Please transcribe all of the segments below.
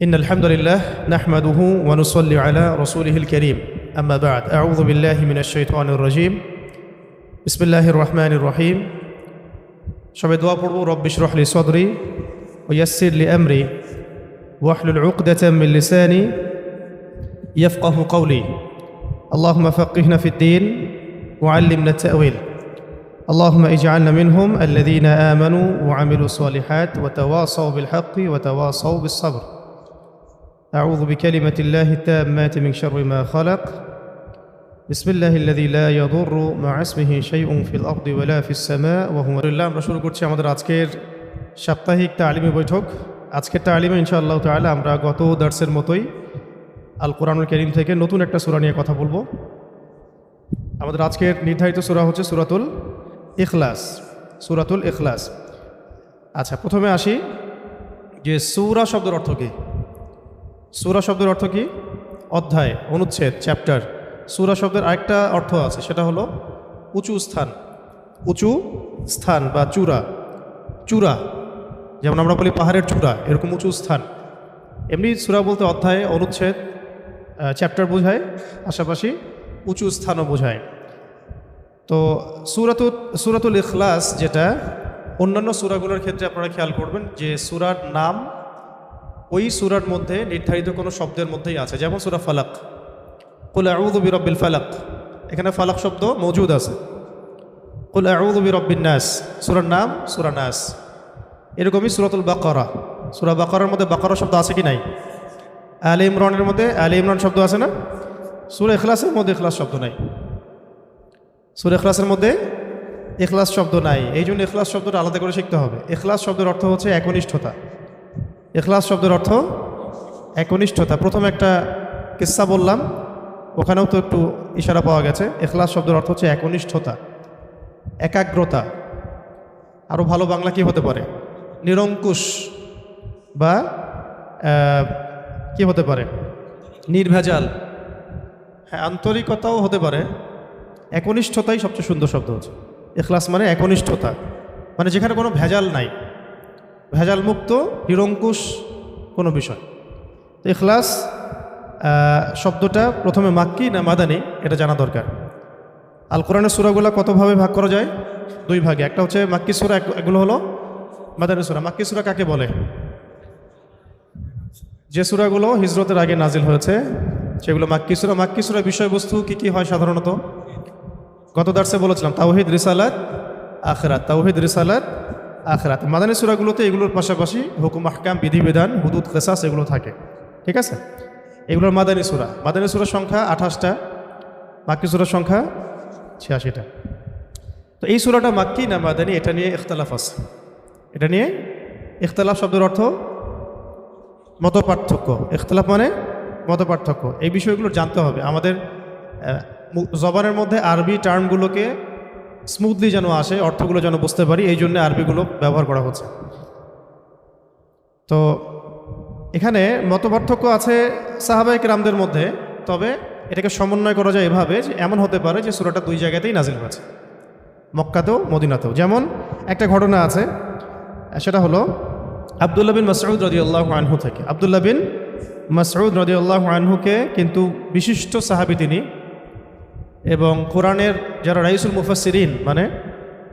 إن الحمد لله نحمده ونصلي على رسوله الكريم أما بعد أعوذ بالله من الشيطان الرجيم بسم الله الرحمن الرحيم সবাই দোয়া পড়ব রব্বি ইশরাহ লি সাদরি ওয়া ইয়াসসির লি আমরি ওয়াহলুল উকদাতাম মিন লিসানি ইয়াফকাহু কওলি اللهم فقهنا في الدين وعلمنا التأويل اللهم اجعلنا منهم الذين آمنوا وعملوا الصالحات وتواصوا بالحق وتواصوا بالصبر أعوذ بكلمة الله التامات من شر ما خلق بسم الله الذي لا يضر مع اسمه شيء في الأرض ولا في السماء وهو لله আমরা শুরু করছি আমাদের আজকের সাপ্তাহিক তালিমি বৈঠক। আজকের তালিমে ইনশাআল্লাহ তাআলা আমরা গত দার্সের মতোই আল কোরআনুল কারীম থেকে নতুন একটা সূরা নিয়ে কথা বলবো। আমাদের আজকের নির্ধারিত সূরা হচ্ছে সূরাতুল ইখলাস। সূরাতুল ইখলাস। আচ্ছা, প্রথমে আসি যে সূরা শব্দের অর্থ কী। সূরা শব্দের অর্থ কি? অধ্যায়, অনুচ্ছেদ, চ্যাপ্টার। সূরা শব্দের আরেকটা অর্থ আছে, সেটা হলো উঁচু স্থান। উঁচু স্থান বা চূড়া। চূড়া যেমন আমরা বলি পাহাড়ের চূড়া, এরকম উঁচু স্থান। এমনি সূরা বলতে অধ্যায়, অনুচ্ছেদ, চ্যাপ্টার বোঝায়, পাশাপাশি উঁচু স্থানও বোঝায়। তো সূরাতুল ইখলাস, যেটা অন্যান্য সূরাগুলোর ক্ষেত্রে আপনারা খেয়াল করবেন যে সূরার নাম ওই সূরার মধ্যে নির্ধারিত কোনো শব্দের মধ্যেই আছে। যেমন সূরা ফালাক, কুল আউযু বিরাব্বিল ফালাক, এখানে ফালাক শব্দ মজুদ আছে। কুল আউযু বিরাব্বিন নাস, সূরার নাম সূরা নাস। এরকমই সূরাতুল বাকারা, সূরা বাকারার মধ্যে বাকারা শব্দ আছে কি নাই? আলে ইমরানের মধ্যে আলে ইমরান শব্দ আছে না? সূরা ইখলাসের মধ্যে ইখলাস শব্দ নাই। সূরা ইখলাসের মধ্যে ইখলাস শব্দ নাই। এই জন্য ইখলাস শব্দটা আলাদা করে শিখতে হবে। ইখলাস শব্দের অর্থ হচ্ছে একনিষ্ঠতা। ইখলাস শব্দের অর্থ একনিষ্ঠতা। প্রথম একটা কিস্সা বললাম, ওখানেও তো একটু ইশারা পাওয়া গেছে। ইখলাস শব্দের অর্থ হচ্ছে একনিষ্ঠতা, একাগ্রতা। আরও ভালো বাংলা কি হতে পারে? নিরঙ্কুশ বা কি হতে পারে? নির্ভেজাল। হ্যাঁ, আন্তরিকতাও হতে পারে। একনিষ্ঠতাই সবচেয়ে সুন্দর শব্দ হচ্ছে। ইখলাস মানে একনিষ্ঠতা, মানে যেখানে কোনো ভেজাল নাই, ভেজাল মুক্ত, নিরঙ্কুশ কোনো বিষয়। তো ইখলাস শব্দটা প্রথমে মাক্কি না মাদানি এটা জানা দরকার। আল কোরআনের সূরাগুলো কতভাবে ভাগ করা যায়? দুই ভাগে। একটা হচ্ছে মাক্কি সূরা, এগুলো হলো মাদানি সূরা। মাক্কি সূরা কাকে বলে? যে সূরাগুলো হিজরতের আগে নাজিল হয়েছে সেগুলো মাক্কি সূরা। মাক্কি সূরার বিষয়বস্তু কী কী হয় সাধারণত? গত দার্সে বলেছিলাম তাওহীদ, রিসালাত, আখিরাত। তাওহীদ, রিসালাত, আখিরাত। মাদানী সূরাগুলোতে এগুলোর পাশাপাশি হুকুম, আহকাম, বিধিবিধান, হুদুদ, কিসাস এগুলো থাকে। ঠিক আছে, এগুলোর মাদানী সূরা। মাদানী সূরার সংখ্যা 28টা, মাক্কি সূরার সংখ্যা 86টা। তো এই সূরাটা মাক্কি না মাদানী, এটা নিয়ে ইখতিলাফ আছে। এটা নিয়ে ইখতিলাফ শব্দের অর্থ মত পার্থক্য। ইখতিলাফ মানে মত পার্থক্য। এই বিষয়গুলো জানতে হবে। আমাদের জবানের মধ্যে আরবি টার্মগুলোকে স্মুথলি যেন আসে, অর্থগুলো যেন বুঝতে পারি, এই জন্য আরবিগুলো ব্যবহার করা হচ্ছে। তো এখানে মতপার্থক্য আছে সাহাবায়ে কেরামদের মধ্যে, তবে এটাকে সমন্বয় করা যায় এভাবে যে এমন হতে পারে যে সূরাটা দুই জায়গাতেই নাজিল হয়েছে, মক্কাতেও মদিনাতেও। যেমন একটা ঘটনা আছে, সেটা হলো আব্দুল্লাহ বিন মাসউদ রাদিয়াল্লাহু আনহু থেকে। আব্দুল্লাহ বিন মাসউদ রাদিয়াল্লাহু আনহুকে কিন্তু বিশিষ্ট সাহাবী তিনি, এবং কোরআনের যারা রাইসুল মুফাসসিরিন, মানে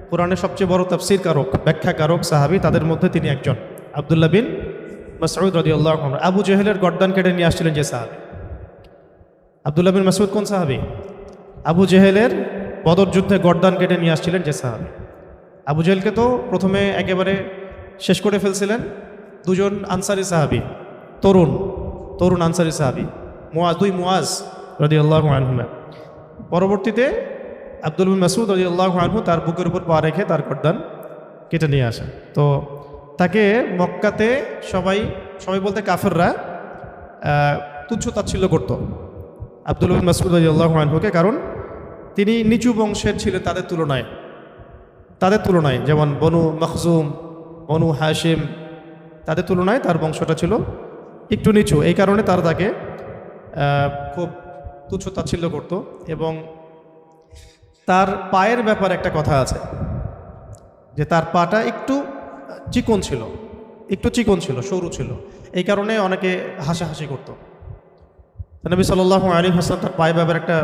কোরআনের সবচেয়ে বড় তাফসীর কারক, ব্যাখ্যাকারক সাহাবী, তাদের মধ্যে তিনি একজন। আব্দুল্লাহ বিন মাসউদ রাদিয়াল্লাহু আনহু আবু জেহেলের গর্দান কেটে নিয়ে আসছিলেন যে সাহাবী। আব্দুল্লাহ বিন মাসউদ কোন সাহাবী? আবু জেহেলের বদর যুদ্ধে গর্দান কেটে নিয়ে আসছিলেন যে সাহাবী। আবু জেহেলকে তো প্রথমে একেবারে শেষ করে ফেলছিলেন দুজন আনসারি সাহাবী, তরুণ আনসারি সাহাবী, দুই মুআজ রাদিয়াল্লাহু আনহুমা। পরবর্তীতে আব্দুল বিন মাসউদ রাদিয়াল্লাহু আনহু তার বুকের উপর পা রেখে তার গর্দান কেটে নিয়ে আসেন। তো তাকে মক্কাতে সবাই বলতে কাফেররা তুচ্ছ তাচ্ছিল্য করত আব্দুল বিন মাসউদ রাদিয়াল্লাহু আনহুকে, কারণ তিনি নিচু বংশের ছিলেন তাদের তুলনায়। যেমন বনু মখজুম, বনু হাশিম, তাদের তুলনায় তার বংশটা ছিল একটু নিচু। এই কারণে তারা তাকে খুব তুচ্ছ তাচ্ছিল্য করত। এবং তার পায়ের ব্যাপারে একটা কথা আছে যে তার পাটা একটু চিকন ছিল, সরু ছিল। এই কারণে অনেকে হাসাহাসি করতো। নবী সাল্লাল্লাহু আলাইহি ওয়াসাল্লাম তার পায়ে ব্যাপারে একটা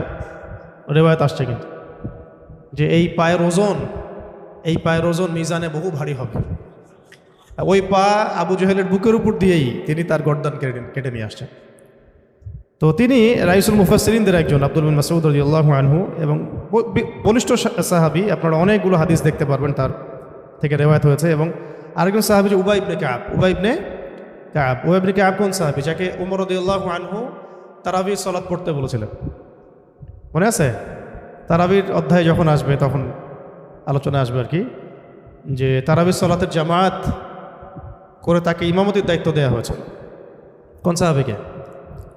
রেওয়ায়াত আসছে কিন্তু, যে এই পায়ের ওজন মিজানে বহু ভারী হবে। ওই পা আবু জেহেলের বুকের উপর দিয়েই তিনি তার গর্দান কেটে নিয়ে আসছেন। তো তিনি রাইসুল মুফাসসিরিনদের একজন, আব্দুল বিন মাসউদ রাদিয়াল্লাহু আনহু, এবং বলিষ্ঠ সাহাবী। আপনারা অনেকগুলো হাদিস দেখতে পারবেন তার থেকে রেওয়ায়াত হয়েছে। এবং আরেকজন সাহাবী যে উবাই ইবনে কাব কোন সাহাবী? যাকে ওমর রাদিয়াল্লাহু আনহু তারাবির সালাত পড়তে বলেছিলেন, মনে আছে? তারাবির অধ্যায় যখন আসবে তখন আলোচনা আসবে আর কি, যে তারাবির সালাতের জামাত করে তাকে ইমামতির দায়িত্ব দেওয়া হয়েছে। কোন সাহাবীকে?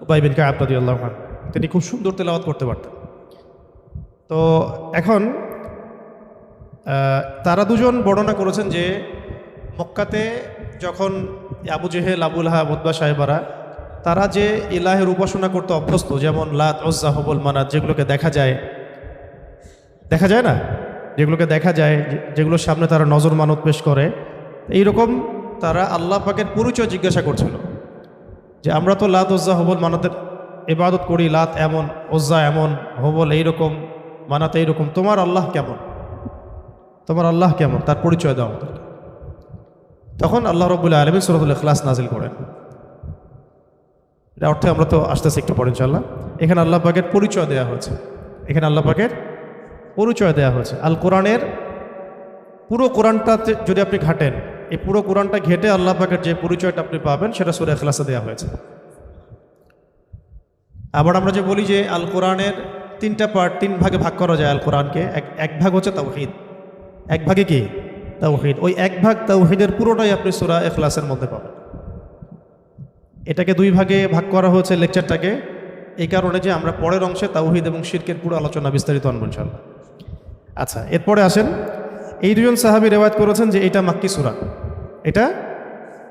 উবাই বিন কাব রাদিয়াল্লাহু আনহু। তিনি খুব সুন্দর তেলাওয়াত করতে পারতেন। তো এখন তারা দুজন বর্ণনা করেছেন যে মক্কাতে যখন আবু জেহেল, আবু লাহাব, উতবা সাহেবারা তারা যে ইলাহের উপাসনা করতে অভ্যস্ত, যেমন লাত, উজ্জা, হুবল, মানাত, যেগুলোকে দেখা যায় না, যেগুলোকে দেখা যায়, যেগুলোর সামনে তারা নজর মানত পেশ করে, এইরকম তারা আল্লাহ পাকের পরিচয় জিজ্ঞাসা করছিল যে আমরা তো লাত, উজ্জা, হুবল, মানাতের ইবাদত করি, লাত এমন, উজ্জা এমন, হুবল এইরকম, মানাত এইরকম, তোমার আল্লাহ কেমন, তার পরিচয় দাও। তখন আল্লাহ রাব্বুল আলামিন সূরাতুল ইখলাস নাজিল করেন। এটা অর্থে আমরা তো আসতেছি একটু পরে ইনশাআল্লাহ। এখানে আল্লাহ পাকের পরিচয় দেওয়া হয়েছে। আল কোরআনের পুরো কোরআনটাতে যদি আপনি ঘাটেন, এই পুরো কোরআনটা ঘেটে আল্লাহ পাকের যে পরিচয়টা আপনি পাবেন সেটা সূরা ইখলাসে দেওয়া হয়েছে। আবার আমরা যে বলি যে আল কোরআনের 3টা পার্ট, 3 ভাগে ভাগ করা যায় আল কোরআনকে। এক ভাগ হচ্ছে তাওহীদ, এক ভাগে কি? তাওহীদ। ওই এক ভাগ তাওহীদের পুরোটাই আপনি সূরা ইখলাসের মধ্যে পাবেন। এটাকে 2 ভাগে ভাগ করা হয়েছে লেকচারটাকে, এই কারণে যে আমরা পরের অংশে তাওহীদ এবং শিরকের পুরো আলোচনা বিস্তারিত আনবো ইনশাআল্লাহ। আচ্ছা, এরপরে আসেন, এই দুজন সাহাবী রিওয়ায়াত করেছেন যে এটা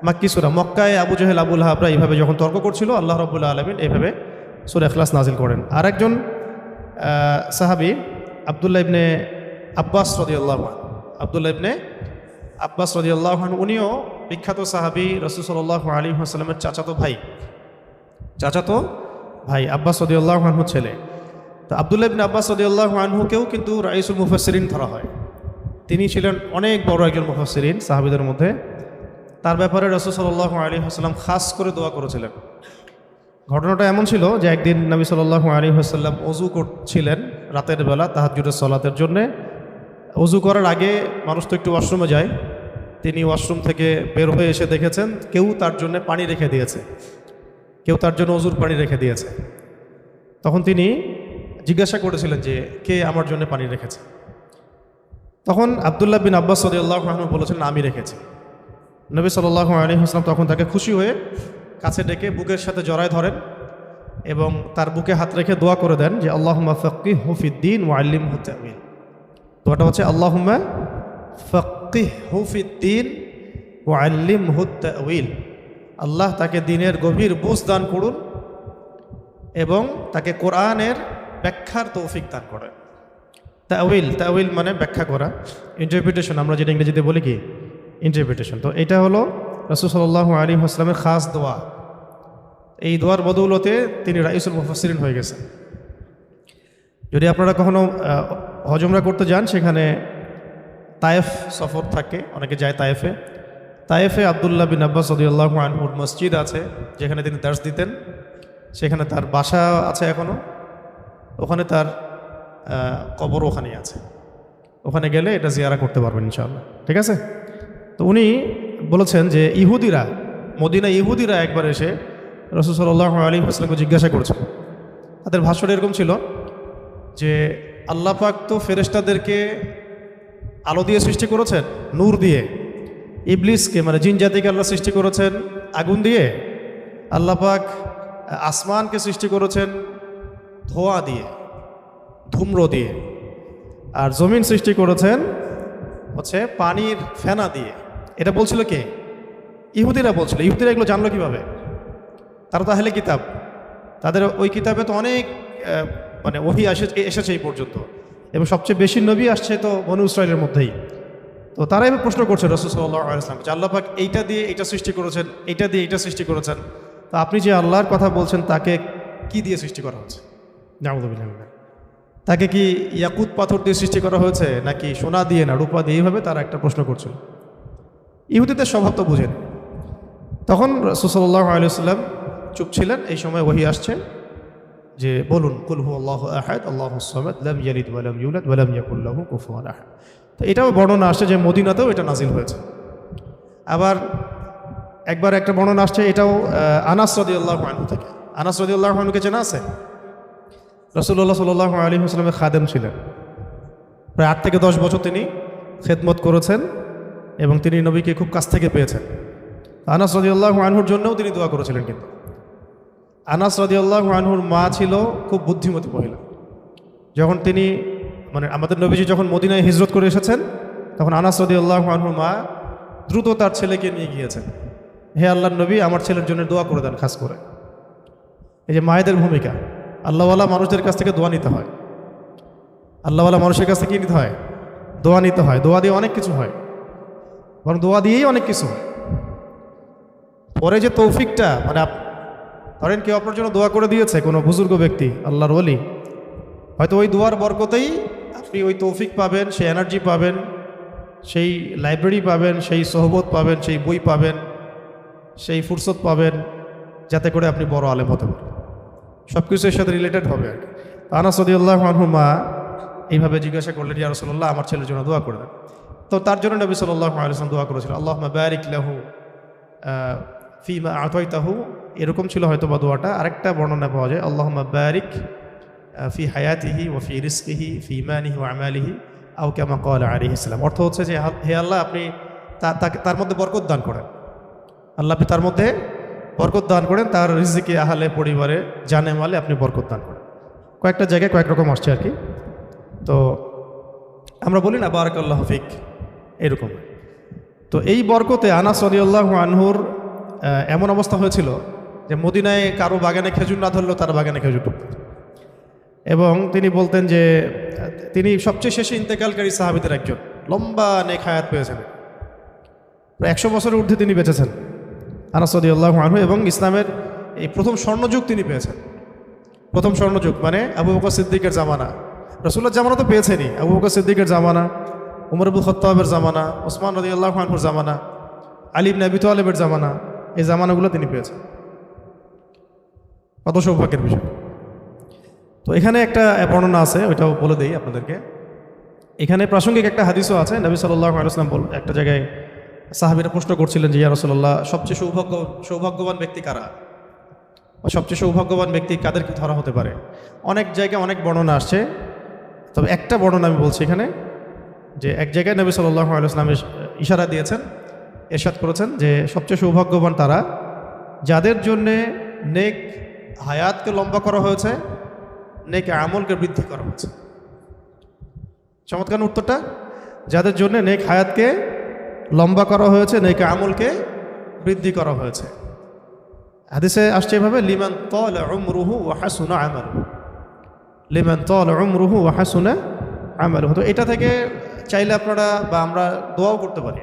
মাক্কি সূরা। মক্কায় আবু জেহেল, আবু লাহাবরা এইভাবে যখন তর্ক করছিল, আল্লাহ রাব্বুল আলামিন এইভাবে সূরা ইখলাস নাজিল করেন। আরেকজন সাহাবী আব্দুল্লাহ ইবনে আব্বাস রাদিয়াল্লাহু আনহু, উনিও বিখ্যাত সাহাবী, রাসূল সাল্লাল্লাহু আলাইহি ওয়াসাল্লামের চাচাতো ভাই আব্বাস রাদিয়াল্লাহু আনহু ছেলে। তো আব্দুল্লাহ ইবনে আব্বাস রাদিয়াল্লাহু আনহুকেও কিন্তু রাইসুল মুফাসসিরিন ধরা হয়। তিনি ছিলেন অনেক বড় একজন মুফাসসিরিন সাহাবীদের মধ্যে। তার ব্যাপারে রাসূল সাল্লাল্লাহু আলাইহি ওয়াসাল্লাম খাস করে দোয়া করেছিলেন। ঘটনাটা এমন ছিল যে একদিন নবী সাল্লাল্লাহু আলাইহি ওয়াসাল্লাম ওযু করছিলেন রাতের বেলা তাহাজ্জুদের সালাতের জন্যে। ওযু করার আগে মানুষ তো একটু ওয়াশরুমে যায়। তিনি ওয়াশরুম থেকে বের হয়ে এসে দেখেছেন কেউ তার জন্য পানি রেখে দিয়েছে, কেউ তার জন্য ওযুর পানি রেখে দিয়েছে। তখন তিনি জিজ্ঞাসা করেছিলেন যে কে আমার জন্য পানি রেখেছে। তখন আব্দুল্লাহ বিন আব্বাস রাদিয়াল্লাহু আনহু বলেছেন, আমি রেখেছি। নবী সাল্লাল্লাহু আলাইহি ওয়াসাল্লাম তখন তাকে খুশি হয়ে কাছে ডেকে বুকের সাথে জড়ায় ধরেন এবং তার বুকে হাত রেখে দোয়া করে দেন যে আল্লাহুম্মা ফাক্কিহহু ফিদ্দীন ওয়া আল্লিমহু তা'ওয়ীল। দোয়াটা হচ্ছে আল্লাহুম্মা ফাক্কিহহু ফিদ্দীন ওয়া আল্লিমহু তা'ওয়ীল। আল্লাহ তাকে দ্বীনের গভীর বুঝ দান করুন এবং তাকে কোরআনের ব্যাখ্যার তৌফিক দান করেন। তা'ওয়ীল মানে ব্যাখ্যা করা, ইন্টারপ্রিটেশন, আমরা যেটা ইংরেজিতে বলি কি ইন্টারপ্রিটেশন। তো এটা হলো রাসূল সাল্লাল্লাহু আলাইহি ওয়াসাল্লামের খাস দোয়া। এই দোয়ার বদৌলতে তিনি রাইসুল মুফাসসিরিন হয়ে গেছেন। যদি আপনারা কখনো হজমরা করতে যান, সেখানে তায়েফ সফর থাকে, অনেকে যায় তায়েফে আব্দুল্লাহ বিন আব্বাস রাদিয়াল্লাহু আনহুর মসজিদ আছে, যেখানে তিনি দার্স দিতেন। সেখানে তার বাসা আছে এখনও, ওখানে তার কবর ওখানেই আছে। ওখানে গেলে এটা জিয়ারা করতে পারবেন ইনশাআল্লাহ, ঠিক আছে? তো উনি বলেছেন যে মদিনা ইহুদিরা একবার এসে রাসূল সাল্লাল্লাহু আলাইহি ওয়াসাল্লামকে জিজ্ঞাসা করেছেন। তাদের ভাষণ এরকম ছিল যে আল্লাহ পাক তো ফেরেশতাদেরকে আলো দিয়ে সৃষ্টি করেছেন, নূর দিয়ে। ইবলিসকে মানে জিন জাতিকে আল্লাহ সৃষ্টি করেছেন আগুন দিয়ে। আল্লাহ পাক আসমানকে সৃষ্টি করেছেন ধোঁয়া দিয়ে, ধূম্র দিয়ে। আর জমিন সৃষ্টি করেছেন হচ্ছে পানির ফেনা দিয়ে। এটা বলছিল কে? ইহুদিরা বলছিল। ইহুদিরা এগুলো জানলো কিভাবে? তারা তো আহলে কিতাব, তাদের ওই কিতাবে তো অনেক মানে ওহী এসেছে এই পর্যন্ত, এবং সবচেয়ে বেশি নবী আসছে তো বনু ইসরাইলের মধ্যেই। তো তারাই প্রশ্ন করছে রাসূল সাল্লাল্লাহু আলাইহি ওয়াসাল্লাম যে আল্লাহ পাক এইটা দিয়ে এইটা সৃষ্টি করেছেন, এইটা দিয়ে এইটা সৃষ্টি করেছেন, তো আপনি যে আল্লাহর কথা বলছেন তাকে কি দিয়ে সৃষ্টি করা হচ্ছে? নাউযুবিল্লাহ। তাকে কি ইয়াকুত পাথর দিয়ে সৃষ্টি করা হয়েছে নাকি সোনা দিয়ে না রূপা দিয়ে? এইভাবে তারা একটা প্রশ্ন করছিল। ইহুদিদের স্বভাব তো বুঝেন। তখন রাসূল সাল্লাল্লাহু আলাইহি ওয়াসাল্লাম চুপ ছিলেন। এই সময় ওহী আসছে যে বলুন কুল হুয়াল্লাহু আহাদ আল্লাহুস সামাদ লাম ইয়ালিদ ওয়া লাম ইউলাদ ওয়া লাম ইয়াকুল লাহু কুফুয়ান আহাদ। তো এটাও বর্ণনা আসছে যে মদিনাতেও এটা নাজিল হয়েছে। আবার একবার একটা বর্ণনা আসছে, এটাও আনাস রাদিয়াল্লাহু আনহু থেকে। আনাস রাদিয়াল্লাহু আনহুকে চেনা আছে? রাসূলুল্লাহ সাল্লাল্লাহু আলাইহি ওয়াসাল্লামের খাদেম ছিলেন। প্রায় 8 থেকে 10 বছর তিনি খেদমত করেছেন এবং তিনি নবীকে খুব কাছ থেকে পেয়েছেন। আনাস রাদিয়াল্লাহু আনহুর জন্যও তিনি দোয়া করেছিলেন। কিন্তু আনাস রাদিয়াল্লাহু আনহুর মা ছিল খুব বুদ্ধিমতী মহিলা। যখন তিনি আমাদের নবীজি যখন মদিনায় হিজরত করে এসেছেন, তখন আনাস রাদিয়াল্লাহু আনহুর মা দ্রুত তার ছেলেকে নিয়ে গিয়েছেন। হে আল্লাহর নবী, আমার ছেলের জন্য দোয়া করে দেন। খাস করে এই যে মায়েদের ভূমিকা, আল্লাহওয়ালা মানুষদের কাছ থেকে দোয়া নিতে হয়। আল্লাহওয়ালা মানুষের কাছ থেকে কি নিতে হয়? দোয়া নিতে হয়। দোয়া দিয়ে অনেক কিছু হয়, বরং দোয়া দিয়েই অনেক কিছু হয়। পরে যে তৌফিকটা, ধরেন কেউ আপনার জন্য দোয়া করে দিয়েছে, কোনো বুজুর্গ ব্যক্তি, আল্লাহর ওলি, হয়তো ওই দোয়ার বরকতেই আপনি ওই তৌফিক পাবেন, সেই এনার্জি পাবেন, সেই লাইব্রেরি পাবেন, সেই সোহবত পাবেন, সেই বই পাবেন, সেই ফুরসত পাবেন, যাতে করে আপনি বড় আলেম হতে পারেন। সব কিছু এর সাথে রিলেটেড হবে আর কি। আনাস রাদিয়াল্লাহু আনহু মা এইভাবে জিজ্ঞাসা করলেন, ইয়া রাসূলুল্লাহ, আমার ছেলের জন্য দোয়া করে দেন। তো তার জন্য নবী সাল্লাল্লাহু আলাইহি ওয়াসাল্লাম দোয়া করেছিলেন, আল্লাহুম্মা বারিক লাহু ফিমা আতাইতাহু। এরকম ছিল হয়তো বা দোয়াটা। আরেকটা বর্ণনা পাওয়া যায়, আল্লাহুম্মা বারিক ফি হায়াতিহি ওয়া ফি রিজকিহি ফি ইমানিহি ওয়া আমালিহি আও কামা ক্বালা আলাইহিস সালাম। অর্থ হচ্ছে যে হে আল্লাহ, আপনি তার মধ্যে বরকত দান করেন। আল্লাহ আপনি তার মধ্যে বরকত দান করেন, তার রিজিকে, আহলে, পরিবারে, জানে মালে আপনি বরকত দান করেন। কয়েকটা জায়গায় কয়েক রকম আসছে আর কি। তো আমরা বলি না বারাকাল্লাহু ফিক, এরকম। তো এই বরকতে আনাস রাদিয়াল্লাহু আনহুর এমন অবস্থা হয়েছিল যে মদিনায় কারো বাগানে খেজুর না ধরলেও তার বাগানে খেজুর ঢুকত। এবং তিনি বলতেন যে তিনি সবচেয়ে শেষে ইন্তেকালকারী সাহাবীদের একজন, লম্বা নেক হায়াত পেয়েছেন, প্রায় 100 বছরের ঊর্ধ্বে তিনি বেঁচেছেন আনাস রাদিয়াল্লাহু আনহু। এবং ইসলামের এই প্রথম স্বর্ণযুগ তিনি পেয়েছেন। প্রথম স্বর্ণযুগ মানে আবু বকর সিদ্দিকের জামানা, রাসূলুল্লাহর জামানা তো পেয়েছেনই, আবু বকর সিদ্দিকের জামানা, উমর ইবনে খাত্তাবের জামানা, ওসমান রাদিয়াল্লাহু আনহুর জামানা, আলী ইবনে আবি তালেবের জামানা, এই জামানাগুলো তিনি পেয়েছেন। কত সৌভাগ্যের বিষয়। তো এখানে একটা বর্ণনা আছে, ওইটাও বলে দেই আপনাদেরকে। এখানে প্রাসঙ্গিক একটা হাদিসও আছে। নবী সাল্লাল্লাহু আলাইহি ওয়াসাল্লাম একটা জায়গায় সাহাবীরা প্রশ্ন করছিলেন যে ইয়া রাসূলুল্লাহ, সবচেয়ে সৌভাগ্যবান ব্যক্তি কারা, সবচেয়ে সৌভাগ্যবান ব্যক্তি কাদেরকে ধরা হতে পারে? অনেক জায়গায় অনেক বর্ণনা আসছে, তবে একটা বর্ণনা আমি বলছি এখানে, যে এক জায়গায় নবী সাল্লাল্লাহু আলাইহি ওয়াসাল্লাম ইশারা দিয়েছেন, ইরশাদ করেছেন যে সবচেয়ে সৌভাগ্যবান তারা যাদের জন্যে নেক হায়াতকে লম্বা করা হয়েছে, নেক আমলকে বৃদ্ধি করা হয়েছে। চমৎকার উত্তরটা, যাদের জন্য নেক হায়াতকে লম্বা করা হয়েছে, নেক আমলকে বৃদ্ধি করা হয়েছে। হাদিসে আসছে এভাবে, লিমান তালা উমরুহু ওয়া হাসুনা আমালুহু, লিমান তালা উমরুহু ওয়া হাসুনা আমালুহু। তো এটা থেকে চাইলে আপনারা বা আমরা দোয়াও করতে পারি।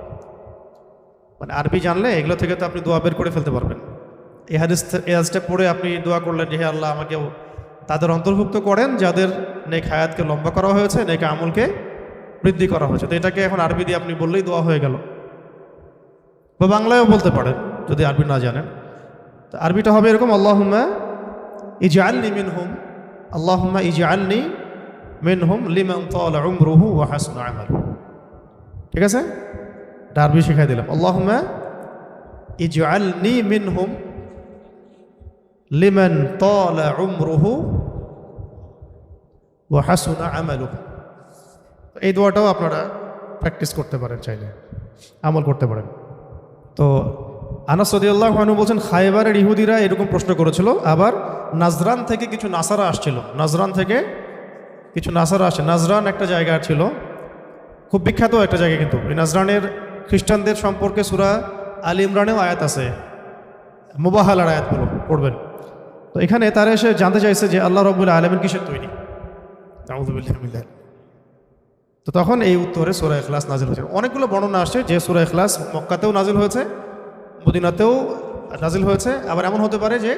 আরবি জানলে এগুলো থেকে তো আপনি দোয়া বের করে ফেলতে পারবেন। এই হাদিসটা পড়ে আপনি দোয়া করলেন যে হে আল্লাহ, আমাকেও তাদের অন্তর্ভুক্ত করেন যাদের নেক হায়াতকে লম্বা করা হয়েছে, নেক আমলকে বৃদ্ধি করা হয়েছে। তো এটাকে এখন আরবি দিয়ে আপনি বললেই দোয়া হয়ে গেল, বা বাংলায়ও বলতে পারেন যদি আরবি না জানেন। তো আরবিটা হবে এরকম, আল্লাহুম্মা ইজআলনি মিনহুম, আল্লাহুম্মা ইজআলনি মিনহুম লিমান তালা উমরুহু ওয়া হাসুনা আমালুহু। ঠিক আছে, এটা আরবি শিখাই দিলাম। আল্লাহুম্মা ইজআলনি মিনহুম লিমান তালা উমরুহু ওয়া হাসুনা আমালুহু। এই দোয়াটাও আপনারা প্র্যাকটিস করতে পারেন, চাইলে আমল করতে পারেন। তো আনাস রাদিয়াল্লাহু আনহু বলছেন, খায়বারের ইহুদিরা এরকম প্রশ্ন করেছিল। আবার নাজরান থেকে কিছু নাসারা আসছিল, নাজরান থেকে কিছু নাসারা আসে। নাজরান একটা জায়গা ছিল, খুব বিখ্যাত একটা জায়গা। কিন্তু এই নাজরানের খ্রিস্টানদের সম্পর্কে সূরা আল ইমরানেও আয়াত আছে, মুবাহালার আয়াতগুলো পড়বেন। তো এখানে তারা এসে জানতে চাইছে যে আল্লাহ রাব্বুল আলামিন কিসের তৈরি। আউযু বিল্লাহি মিনাশ তো তখন এই উত্তরে সূরা ইখলাস নাজিল হয়েছে। অনেকগুলো বর্ণনা আসছে যে সূরা ইখলাস মক্কাতেও নাজিল হয়েছে, মদিনাতেও নাজিল হয়েছে, আবার এমন হতে পারে যে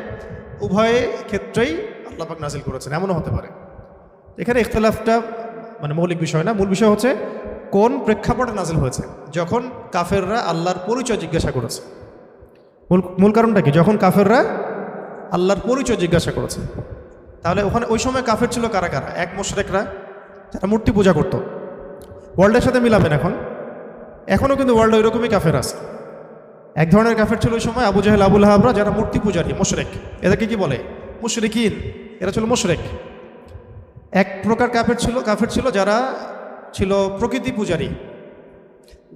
উভয় ক্ষেত্রেই আল্লাহ পাক নাজিল করেছেন, এমনও হতে পারে। এখানে ইখতিলাফটা মানে মৌলিক বিষয় না, মূল বিষয় হচ্ছে কোন প্রেক্ষাপটে নাজিল হয়েছে। যখন কাফেররা আল্লাহর পরিচয় জিজ্ঞাসা করেছে, মূল কারণটা কি? যখন কাফেররা আল্লাহর পরিচয় জিজ্ঞাসা করেছে, তাহলে ওখানে ওই সময় কাফের ছিল কারা কারা? এক, মুশরিকরা যারা মূর্তি পূজা করতো। ওয়ার্ল্ডের সাথে মিলাবেন, এখনও কিন্তু ওয়ার্ল্ডে ওইরকমই কাফের আছে। এক ধরনের কাফের ছিল ওই সময় আবু জাহেল, আবু লাহাবরা, যারা মূর্তি পূজারী, মুশরিক। এদেরকে কি বলে? মুশরিকিন। এরা ছিল মুশরিক। এক প্রকার কাফের ছিল যারা ছিল প্রকৃতি পূজারী,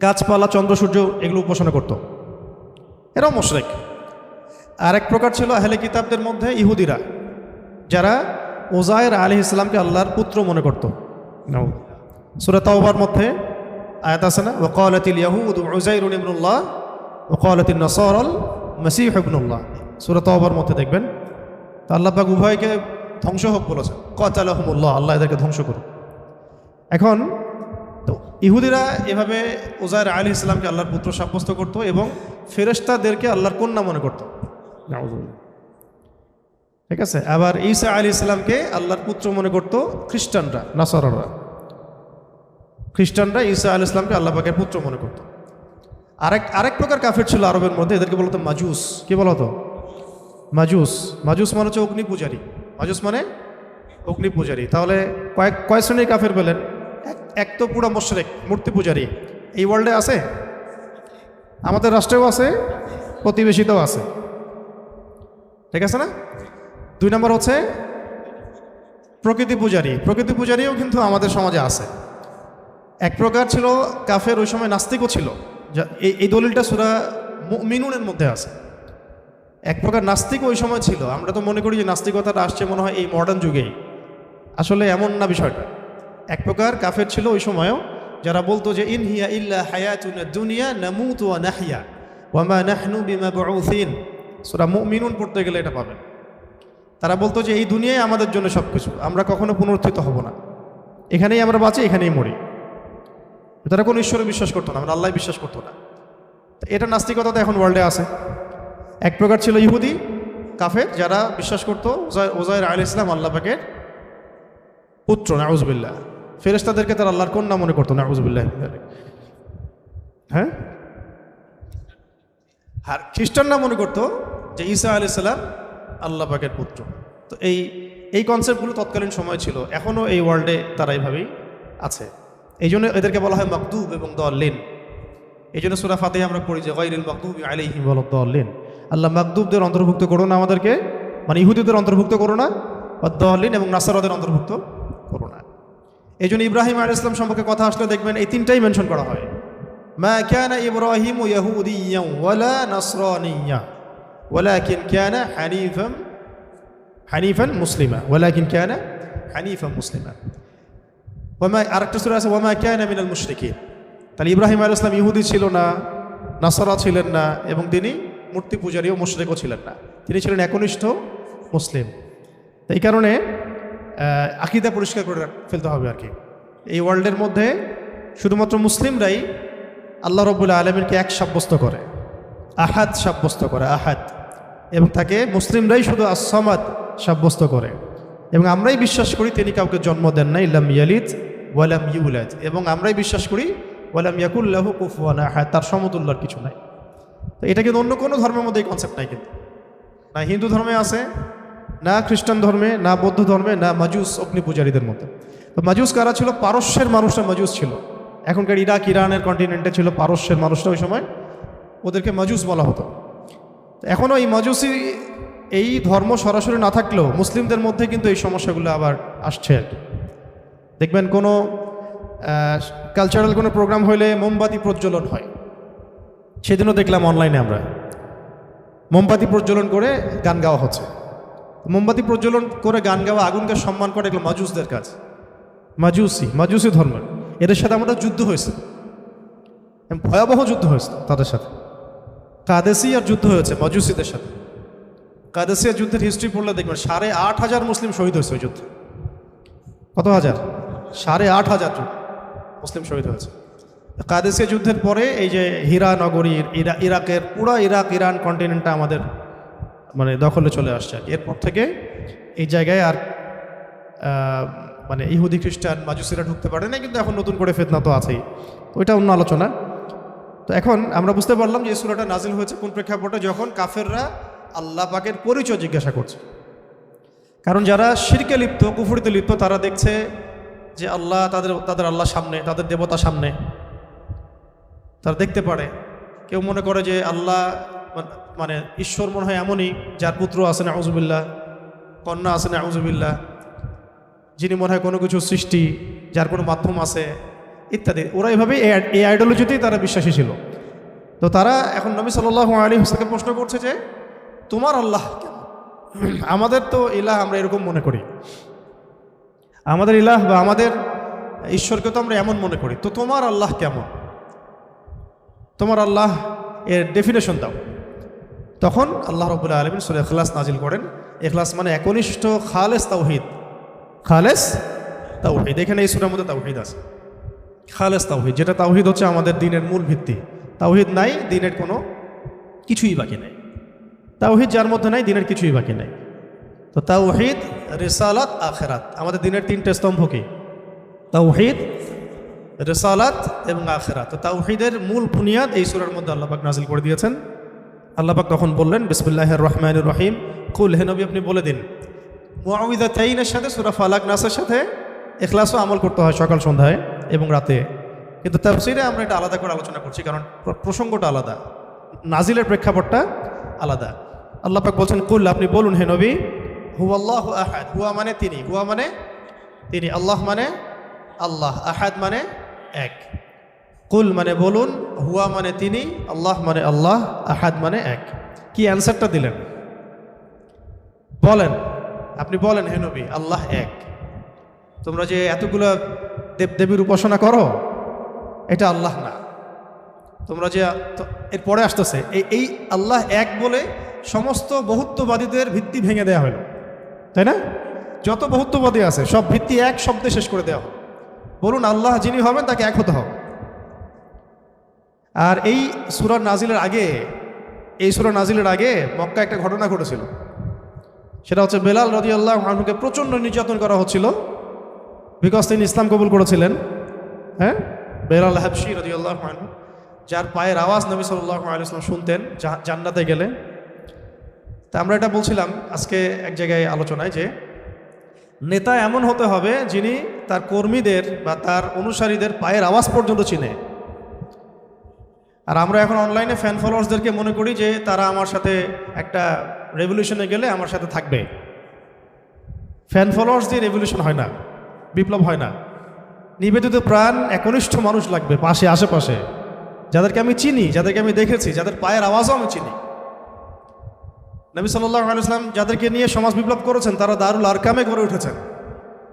গাছপালা, চন্দ্র সূর্য এগুলো উপাসনা করত, এরাও মুশরিক। আর এক প্রকার ছিল আহলে কিতাবদের মধ্যে ইহুদিরা, যারা উযায়ের আলাইহিস সালামকে আল্লাহর পুত্র মনে করত। সূরা তাওবার মধ্যে আয়াত আছে না, ওয়াকালাতিল ইয়াহুদু উযাইরুন ইবনুল্লাহ ওয়াকালাতিন নাসারাল মাসীহ ইবনুল্লাহ। সূরা তাওবার মধ্যে দেখবেন তো আল্লাহ পাক উভয়কে ধ্বংস হোক বলেছে, কাতালাহুমুল্লাহ, আল্লাহ এদেরকে ধ্বংস করুন। এখন তো ইহুদিরা এভাবে উযায়ের আলাইহিস সালামকে আল্লাহর পুত্র সাব্যস্ত করত এবং ফেরেশতাদেরকে আল্লাহর কন্যা মনে করত। ঠিক আছে। আবার ঈসা আলাইহিস সালামকে আল্লাহর পুত্র মনে করত খ্রিস্টানরা, নাসারারা। খ্রিস্টানরা ঈসা আলাইহিস সালামকে আল্লাহ পাকের পুত্র মনে করত। আরেক প্রকার কাফের ছিল আরবের মধ্যে, এদেরকে বলতো মাজুস। কি বলতো? মাজুস। মাজুস মানে হচ্ছে অগ্নি পূজারী। মাজুস মানে অগ্নি পূজারী। তাহলে কয় শ্রেণীর কাফের পেলেন? এক তো পুরো মুশরিক, মূর্তি পূজারী। এই ওয়ার্ল্ডে আছে, আমাদের রাষ্ট্রেও আছে, প্রতিবেশীতেও আছে। ঠিক আছে না? 2 নম্বর হচ্ছে প্রকৃতি পূজারী। প্রকৃতি পূজারীও কিন্তু আমাদের সমাজে আছে। এক প্রকার ছিল কাফের ওই সময় নাস্তিকও ছিল, এই দলিলটা সূরা মুমিনুনের মধ্যে আছে। এক প্রকার নাস্তিক ওই সময় ছিল। আমরা তো মনে করি যে নাস্তিকতাটা আসছে মনে হয় এই মডার্ন যুগেই, আসলে এমন না বিষয়টা। এক প্রকার কাফের ছিল ওই সময়ও, যারা বলতো যে ইন হিয়া ইল্লা হায়াতুনা দুনিয়া নামুতু ওয়া নাহইয়া ওয়া মা নাহনু বিমাবউসিন। সূরা মুমিনুন পড়তে গেলে এটা পাবেন। তারা বলতো যে এই দুনিয়ায় আমাদের জন্য সব কিছু, আমরা কখনো পুনরুত্থিত হব না, এখানেই আমরা বাঁচি, এখানেই মরি। তারা কোনো ঈশ্বরে বিশ্বাস করতো না, আমরা আল্লাহ বিশ্বাস করতো না। এটা নাস্তিকতা তো এখন ওয়ার্ল্ডে আছে। এক প্রকার ছিল ইহুদি কাফের, যারা বিশ্বাস করতো উযায়ের আলাইহিস সালাম আল্লাহ পাকের পুত্র, নাউযুবিল্লাহ। ফেরেশতাদেরকে তারা আল্লাহর কন্যা মনে করতো, নাউযুবিল্লাহ। হ্যাঁ, আর খ্রিস্টানরা মনে করতো যে ঈসা আলাইহিস সালাম আল্লাহ পাকের পুত্র। তো এই কনসেপ্টগুলো তৎকালীন সময় ছিল, এখনও এই ওয়ার্ল্ডে তারা এইভাবেই আছে। এই জন্য এদেরকে বলা হয় মাগদুব এবং দাল্লিন। এই জন্য সূরা ফাতিহা আমরা পড়ি যে গায়রিল মাগদুবি আলাইহিম ওয়ালাদ-দাল্লিন। আল্লাহ মাগদুবদের অন্তর্ভুক্ত করো না আমাদেরকে, মানে ইহুদিদের অন্তর্ভুক্ত করো না, ওয়াদ-দাল্লিন এবং নাসারাদের অন্তর্ভুক্ত করো না। এই জন্য ইব্রাহিম আলাইহিস সালাম সম্পর্কে কথা আসলে দেখবেন এই তিনটাই মেনশন করা হয়। মা কানা ইব্রাহিমু ইয়াহুদিয়্যান ওয়ালা নাসরানিয়্যা ওয়ালাকিন কানা হানিফান মুসলিমা, ওয়ালাকিন কানা হানিফান মুসলিমা। আরেকটা সূরা আছে ওয়ামা কানা মিনাল মুশরিকিন। তাহলে ইব্রাহিম আলাইহিস সালাম ইহুদি ছিল না, নাসারা ছিলেন না, এবং তিনি মূর্তি পূজারীও মুশরিকও ছিলেন না, তিনি ছিলেন একনিষ্ঠ মুসলিম। এই কারণে আকীদা পরিষ্কার করে ফেলতে হবে আর কি। এই ওয়ার্ল্ডের মধ্যে শুধুমাত্র মুসলিমরাই আল্লাহ রাব্বুল আলামিনকে এক সাব্যস্ত করে, আহাদ সাব্যস্ত করে, আহাদ, এবং তাকে মুসলিমরাই শুধু আস-সামাদ সাব্যস্ত করে। এবং আমরাই বিশ্বাস করি তিনি কাউকে জন্ম দেন নাই, লাম ইয়ালিদ ওয়ালাম ইউলাদ, এবং আমরাই বিশ্বাস করি ওয়ালাম ইয়াকুল লাহু কুফুয়ান আহাদ, তার সমতুল্যর কিছু নাই। তো এটা কিন্তু অন্য কোনো ধর্মের মধ্যে এই কনসেপ্ট নাই, কিন্তু না হিন্দু ধর্মে আছে, না খ্রিস্টান ধর্মে, না বৌদ্ধ ধর্মে, না মাজুস অগ্নি পূজারীদের মধ্যে। তো মাজুস কারা ছিল? পারস্যের মানুষরা মাজুস ছিল। এখনকার ইরাক ইরানের কন্টিনেন্টে ছিল পারস্যের মানুষরা, ওই সময় ওদেরকে মাজুস বলা হতো। এখনও এই মাজুসি এই ধর্ম সরাসরি না থাকলেও মুসলিমদের মধ্যে কিন্তু এই সমস্যাগুলো আবার আসছে আর কি। দেখবেন কোনো কালচারাল কোনো প্রোগ্রাম হইলে মোমবাতি প্রজ্বলন হয়, সেদিনও দেখলাম অনলাইনে আমরা মোমবাতি প্রজ্বলন করে গান গাওয়া হচ্ছে। মোমবাতি প্রজ্বলন করে গান গাওয়া, আগুনকে সম্মান করে, এগুলো মাজুসদের কাজ, মাজুসি ধর্মের। এদের সাথে আমাদের যুদ্ধ হয়েছে, ভয়াবহ যুদ্ধ হয়েছে তাদের সাথে। কাদেসিয়ার যুদ্ধ হয়েছে মাজুসিদের সাথে। কাদেসিয়ার যুদ্ধের হিস্ট্রি পড়লে দেখবেন 8,500 মুসলিম শহীদ হয়েছে ওই যুদ্ধে। কত হাজার? 8,500 যুদ্ধ। মুসলিম শহীদ হয়েছে। কাদেসিয়া যুদ্ধের পরে এই যে হীরা নগরী, ইরাকের পুরো ইরাক ইরান কন্টিনেন্টটা আমাদের মানে দখলে চলে আসছে। এরপর থেকে এই জায়গায় আর মানে ইহুদি খ্রিস্টান মাজুসিরা ঢুকতে পারে না, কিন্তু এখন নতুন করে ফিতনা তো আছেই, তো ওইটা অন্য আলোচনা। তো এখন আমরা বুঝতে পারলাম যে এই সূরাটা নাজিল হয়েছে কোন প্রেক্ষাপটে, যখন কাফেররা আল্লাহ পাকের পরিচয় জিজ্ঞাসা করছে। কারণ যারা শিরকে লিপ্ত, কুফরিতে লিপ্ত, তারা দেখছে যে আল্লাহ তাদের আল্লাহ সামনে, তাদের দেবতা সামনে, তারা দেখতে পারে। কেউ মনে করে যে আল্লাহ মানে ঈশ্বর মনে হয় এমনই যার পুত্র আছে নাউজুবিল্লাহ, কন্যা আছে নাউজুবিল্লাহ, যিনি মনে হয় কোনো কিছু সৃষ্টি, যার কোনো মাধ্যম আছে ইত্যাদি। ওরা এভাবে এই আইডিওলজিতেই তারা বিশ্বাসী ছিল। তো তারা এখন নবী সাল্লাল্লাহু আলাইহি ওয়াসাল্লামকে প্রশ্ন করছে যে তোমার আল্লাহ কেমন? আমাদের তো ইলাহ আমরা এরকম মনে করি, আমাদের ইলাহ বা আমাদের ঈশ্বরকে তো আমরা এমন মনে করি, তো তোমার আল্লাহ কেমন? তোমার আল্লাহ এর ডেফিনেশন দাও। তখন আল্লাহ রাব্বুল আলামিন সূরা ইখলাস নাজিল করেন। ইখলাস মানে একনিষ্ঠ খালেস তাওহীদ, খালেস তাওহীদ। এখানে এই সূরার মধ্যে তাওহীদ আছে, খালেস তাওহীদ, যেটা তাওহীদ হচ্ছে আমাদের দ্বীনের মূল ভিত্তি। তাওহীদ নাই, দ্বীনের কোনো কিছুই বাকি নাই। তাওহীদ যার মধ্যে নাই, দ্বীনের কিছুই বাকি নাই। তো তাওহীদ, রিসালাত, আখিরাত, আমাদের দ্বীনের তিনটে স্তম্ভ কি? তাওহীদ, রিসালাত এবং আখিরাত। তো তাওহীদের মূল বুনিয়াদ এই সূরার মধ্যে আল্লাহ পাক নাজিল করে দিয়েছেন। আল্লাহ পাক তখন বললেন বিসমিল্লাহির রহমানির রহিম, কুল, হে নবী আপনি বলে দিন। মুআউযিযাতাইনের সাথে সূরা ফালাক নাসের সাথে ইখলাসও আমল করতে হয় সকাল সন্ধ্যায় এবং রাতে, কিন্তু তাফসীরে আমরা এটা আলাদা করে আলোচনা করছি, কারণ প্রসঙ্গটা আলাদা, নাজিলের প্রেক্ষাপটটা আলাদা। আল্লাহ পাক বলছেন কুল, আপনি বলুন হে নবী, হুয়াল্লাহু আহাদ, হুয়া মানে তিনি, হুয়া মানে তিনি, আল্লাহ মানে আল্লাহ, আহাদ মানে এক। কুল মানে বলুন, হুয়া মানে তিনি, আল্লাহ মানে আল্লাহ, আহাদ মানে এক। কি অ্যান্সারটা দিলেন? বলেন, আপনি বলেন হে নবী, আল্লাহ এক। তোমরা যে এতগুলো দেবদেবীর উপাসনা করো, এটা আল্লাহ না। তোমরা যে এরপরে আসতেছে এই আল্লাহ এক বলে সমস্ত বহুত্ববাদীদের ভিত্তি ভেঙে দেওয়া হলো, তাই না? যত বহুত্ববাদী আছে সব ভিত্তি এক শব্দে শেষ করে দেওয়া হয়। বলুন আল্লাহ যিনি হবেন তাকে এক হতে হবে। আর এই সূরা নাজিলের আগে মক্কা একটা ঘটনা ঘটেছিল। সেটা হচ্ছে বেলাল রাদিয়াল্লাহু আনহুকে প্রচণ্ড নির্যাতন করা হচ্ছিল, বিকজ তিনি ইসলাম কবুল করেছিলেন। হ্যাঁ, বেলাল হাবশী রাদিয়াল্লাহু আনহু, যার পায়ের আওয়াজ নবী সাল্লাল্লাহু আলাইহি ওয়াসাল্লাম শুনতেন জান্নাতে গেলে। তা আমরা এটা বলছিলাম আজকে এক জায়গায় আলোচনায়, যে নেতা এমন হতে হবে যিনি তার কর্মীদের বা তার অনুসারীদের পায়ের আওয়াজ পর্যন্ত চিনে। আর আমরা এখন অনলাইনে ফ্যান ফলোয়ার্সদেরকে মনে করি যে তারা আমার সাথে একটা রেভলিউশনে গেলে আমার সাথে থাকবে। ফ্যান ফলোয়ার্স দিয়ে রেভলিউশন হয় না, বিপ্লব হয় না। নিবেদিত প্রাণ একনিষ্ঠ মানুষ লাগবে পাশে, আশেপাশে, যাদেরকে আমি চিনি, যাদেরকে আমি দেখেছি, যাদের পায়ের আওয়াজও আমি চিনি। নবী সাল্লাল্লাহু আলাইহি ওয়াসাল্লাম যাদেরকে নিয়ে সমাজ বিপ্লব করেছেন, তারা দারুল আরকামে গড়ে উঠেছেন।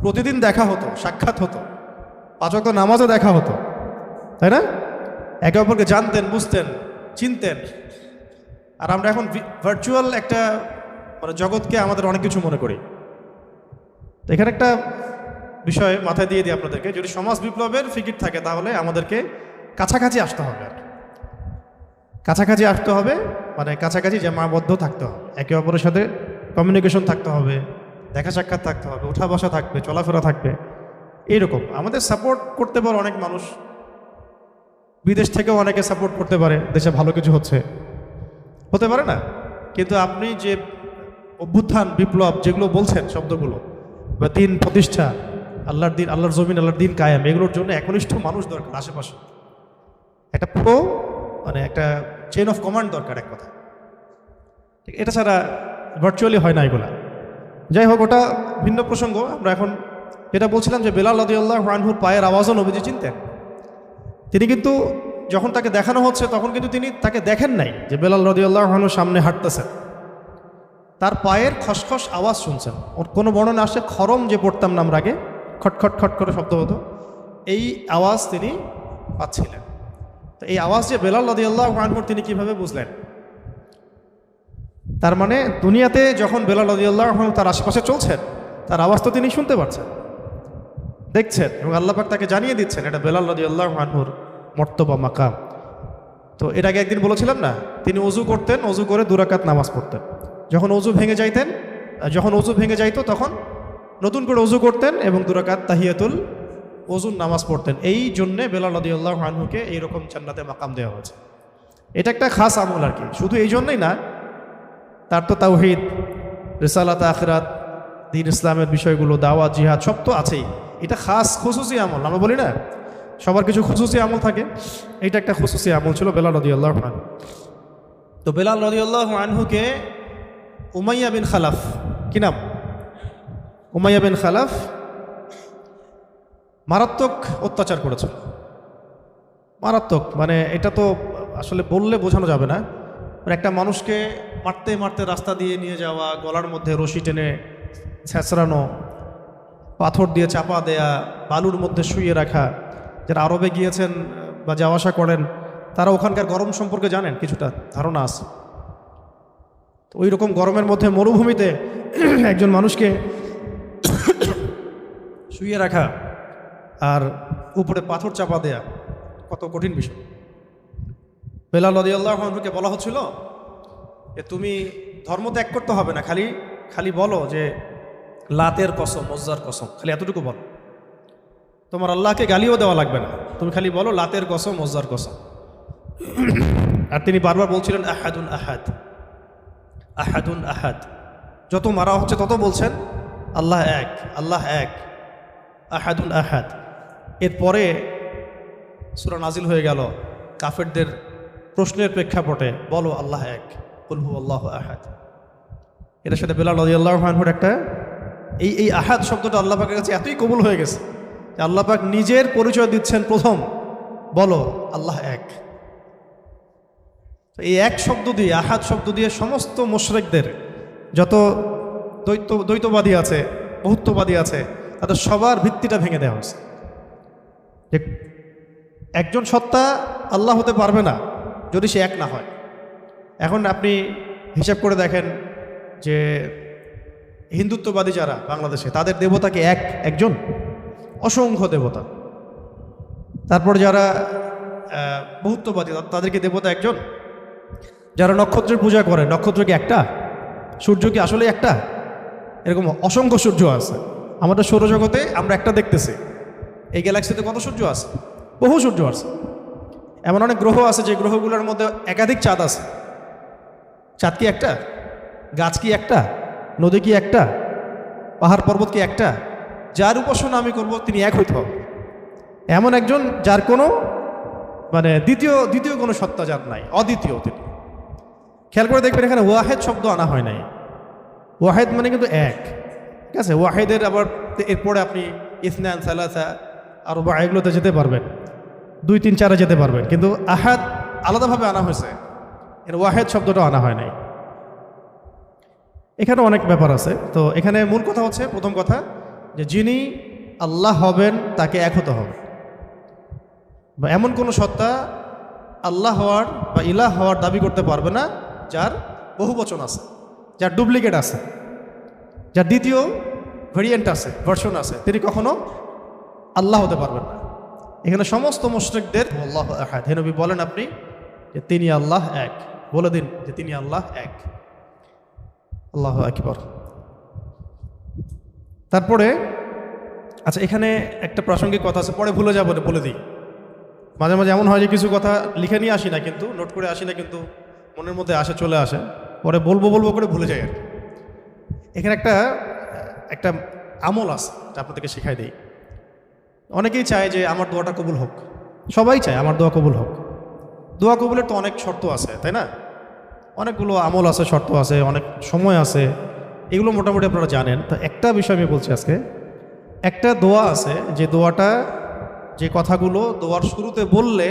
প্রতিদিন দেখা হতো, সাক্ষাৎ হতো, 5 ওয়াক্ত নামাজও দেখা হতো, তাই না? একে অপরকে জানতেন, বুঝতেন, চিনতেন। আর আমরা এখন ভার্চুয়াল একটা মানে জগৎকে আমাদের অনেক কিছু মনে করি। তো এখানে একটা বিষয় মাথায় দিয়ে দিই আপনাদেরকে, যদি সমাজ বিপ্লবের ফিকির থাকে তাহলে আমাদেরকে কাছাকাছি আসতে হবে। আর কাছাকাছি আসতে হবে মানে কাছাকাছি জামাবদ্ধ থাকতে হবে, একে অপরের সাথে কমিউনিকেশন থাকতে হবে, দেখা সাক্ষাৎ থাকতে হবে, ওঠা বসা থাকবে, চলাফেরা থাকবে। এইরকম আমাদের সাপোর্ট করতে পারে অনেক মানুষ, বিদেশ থেকেও অনেকে সাপোর্ট করতে পারে, দেশে ভালো কিছু হতে পারে না। কিন্তু আপনি যে অভ্যুত্থান, বিপ্লব যেগুলো বলছেন শব্দগুলো, বা দিন প্রতিষ্ঠা, আল্লাহর দিন, আল্লাহর জমিন, আল্লাহর দিন কায়েম, এগুলোর জন্য একনিষ্ঠ মানুষ দরকার আশেপাশে। একটা পুরো মানে একটা চেইন অফ কমান্ড দরকার, এক কথা। এটা ছাড়া ভার্চুয়ালি হয় না এগুলা। যাই হোক, ওটা ভিন্ন প্রসঙ্গ। আমরা এখন যেটা বলছিলাম যে বেলাল রাদিয়াল্লাহু আনহুর পায়ের আওয়াজও নবীজি চিনতেন। তিনি কিন্তু যখন তাকে দেখানো হচ্ছে তখন কিন্তু তিনি তাকে দেখেন নাই যে বেলাল রাদিয়াল্লাহু আনহু সামনে হাঁটতেছেন, তার পায়ের খসখস আওয়াজ শুনছেন। ওর কোনো বর্ণনা আসে খরম যে পড়তাম না আমরা আগে, খটখট খট করে শব্দ হতো, এই আওয়াজ তিনি পাচ্ছিলেন। তো এই আওয়াজ যে বেলাল রাদিয়াল্লাহু আনহু, তিনি কিভাবে বুঝলেন? তার মানে দুনিয়াতে যখন বেলাল রাদিয়াল্লাহু আনহু তার আশেপাশে চলছেন, তার আওয়াজ তো তিনি শুনতে পাচ্ছেন। দেখছেন এবং আল্লাহ পাক তাকে জানিয়ে দিচ্ছেন এটা বেলাল রাদিয়াল্লাহু আনহুর মর্তবা মাকাম। তো এর আগে একদিন বলেছিলাম না, তিনি অজু করতেন, অজু করে 2 রাকাত নামাজ পড়তেন। যখন অজু ভেঙে যাইতো তখন নতুন করে অজু করতেন এবং 2 রাকাত তাহিয়াতুল ওযুর নামাজ পড়তেন। এই জন্যে বেলাল রাদিয়াল্লাহু আনহুকে এইরকম জান্নাতে মাকাম দেওয়া হয়েছে। এটা একটা খাস আমল আর কি, শুধু এই জন্যই না, তার তো তাওহীদ, রিসালাত, আখিরাত, দ্বীন ইসলামের বিষয়গুলো, দাওয়াত, জিহাদ সব তো আছেই। এটা খাস খুসুসি আমল, আমরা বলি না সবার কিছু খুসুসি আমল থাকে, এইটা একটা খুসুসি আমল ছিল বেলাল রাদিয়াল্লাহু আনহু। তো বেলাল রাদিয়াল্লাহু আনহুকে উমাইয়া বিন খালাফ, কি নাম? উমাইয়া বিন খালাফ মারাত্মক অত্যাচার করেছিল, মারাত্মক, মানে এটা তো আসলে বললে বোঝানো যাবে না। একটা মানুষকে মারতে মারতে রাস্তা দিয়ে নিয়ে যাওয়া, গলার মধ্যে রশি টেনে ছেঁচড়ানো, পাথর দিয়ে চাপা দেয়া, বালুর মধ্যে শুইয়ে রাখা। যারা আরবে গিয়েছেন বা যাওয়া আসা করেন তারা ওখানকার গরম সম্পর্কে জানেন, কিছুটা ধারণা আছে। তো ওই রকম গরমের মধ্যে মরুভূমিতে একজন মানুষকে শুইয়ে রাখা আর উপরে পাথর চাপা দেয়া কত কঠিন বিষয়। বেলাল রাদিয়াল্লাহু আনহুকে বলা হচ্ছিল যে তুমি ধর্ম ত্যাগ করতে হবে না, খালি বলো যে লাতের কসম, উজ্জার কসম, খালি এতটুকু বলো, তোমার আল্লাহকে গালিও দেওয়া লাগবে না, তুমি খালি বলো লাতের কসম, উজ্জার কসম। আর তিনি বারবার বলছিলেন আহাদুন আহাদ, আহাদুন আহাদ। যত মারা হচ্ছে তত বলছেন আল্লাহ এক, আল্লাহ এক, আহাদুন আহাদ। এরপরে সূরা নাজিল হয়ে গেল কাফেরদের প্রশ্নের প্রেক্ষাপটে, বলো আল্লাহ এক, কুল হুয়াল্লাহু আহাদ। এটার সাথে বেলাল রাদিয়াল্লাহু আনহুর একটা এই আহাদ শব্দটা আল্লাহ পাকের কাছে এতই কবুল হয়ে গেছে যে আল্লাহ পাক নিজের পরিচয় দিচ্ছেন প্রথম, বলো আল্লাহ এক। এই এক শব্দ দিয়ে, আহাদ শব্দ দিয়ে সমস্ত মুশরিকদের, যত দ্বৈতবাদী আছে, বহুত্ববাদী আছে, তাদের সবার ভিত্তিটা ভেঙে দেওয়া হয়েছে। যে একজন সত্তা আল্লাহ হতে পারবে না যদি সে এক না হয়। এখন আপনি হিসাব করে দেখেন যে হিন্দুত্ববাদী যারা বাংলাদেশে, তাদের দেবতাকে একজন, অসংখ্য দেবতা। তারপর যারা বহুত্ববাদী, তাদেরকে দেবতা একজন। যারা নক্ষত্রের পূজা করে, নক্ষত্র কি একটা? সূর্য কি আসলে একটা? এরকম অসংখ্য সূর্য আছে আমাদের সৌরজগতে, আমরা একটা দেখতেছি। এই গ্যালাক্সিতে কত সূর্য আছে? বহু সূর্য আছে। এমন অনেক গ্রহ আছে যে গ্রহগুলোর মধ্যে একাধিক চাঁদ আছে। চাঁদ কি একটা? গাছ কি একটা? নদী কি একটা? পাহাড় পর্বত কি একটা? যার উপাসনা আমি করব তিনি এক হইতে হবে, এমন একজন যার কোনো মানে দ্বিতীয় কোনো সত্তা যার নাই, অদ্বিতীয় তিনি। খেয়াল করে দেখবেন এখানে ওয়াহেদ শব্দ আনা হয় নাই। ওয়াহেদ মানে কিন্তু এক, ঠিক আছে? ওয়াহেদের আবার এরপরে আপনি ইসনান, সালাসা, আর এগুলোতে যেতে পারবেন, 2, 3, 4 যেতে পারবেন, কিন্তু আহাদ আলাদাভাবে আনা হয়েছে, এর ওয়াহেদ শব্দটা আনা হয় নাই। এখানে অনেক ব্যাপার আছে। তো এখানে মূল কথা হচ্ছে, প্রথম কথা যে যিনি আল্লাহ হবেন তাকে এক হতে হবে। বা এমন কোনো সত্তা আল্লাহ হওয়ার বা ইলাহ হওয়ার দাবি করতে পারবে না যার বহু বচন আছে, যার ডুপ্লিকেট আছে, যার দ্বিতীয় ভেরিয়েন্ট আছে, ভার্সন আছে, তিনি কখনো আল্লাহ হতে পারবেন না। এখানে সমস্ত মুশরিকদের আল্লাহু আহাদ, হে নবী বলেন আপনি যে তিনি আল্লাহ এক, বলে দিন যে তিনি আল্লাহ এক। আল্লাহু আকবার। তারপরে আচ্ছা, এখানে একটা প্রাসঙ্গিক কথা আছে, পরে ভুলে যাবো, বলে দিই। মাঝে মাঝে এমন হয় যে কিছু কথা লিখে নিয়ে আসি না, কিন্তু নোট করে আসি না, কিন্তু মনের মধ্যে আসে, চলে আসে, পরে বলবো করে ভুলে যাই আর কি। এখানে একটা আমল আছে, এটা আপনাদেরকে শেখাই দিই। অনেকেই চায় যে আমার দোয়াটা কবুল হোক, সবাই চায় আমার দোয়া কবুল হোক। দোয়া কবুলের তো অনেক শর্ত আছে, তাই না? অনেকগুলো আমল আছে, শর্ত আছে, অনেক সময় আছে, এগুলো মোটামুটি আপনারা জানেন। তো একটা বিষয় আমি বলছি আজকে, একটা দোয়া আছে যে দোয়াটা, যে কথাগুলো দোয়ার শুরুতে বললে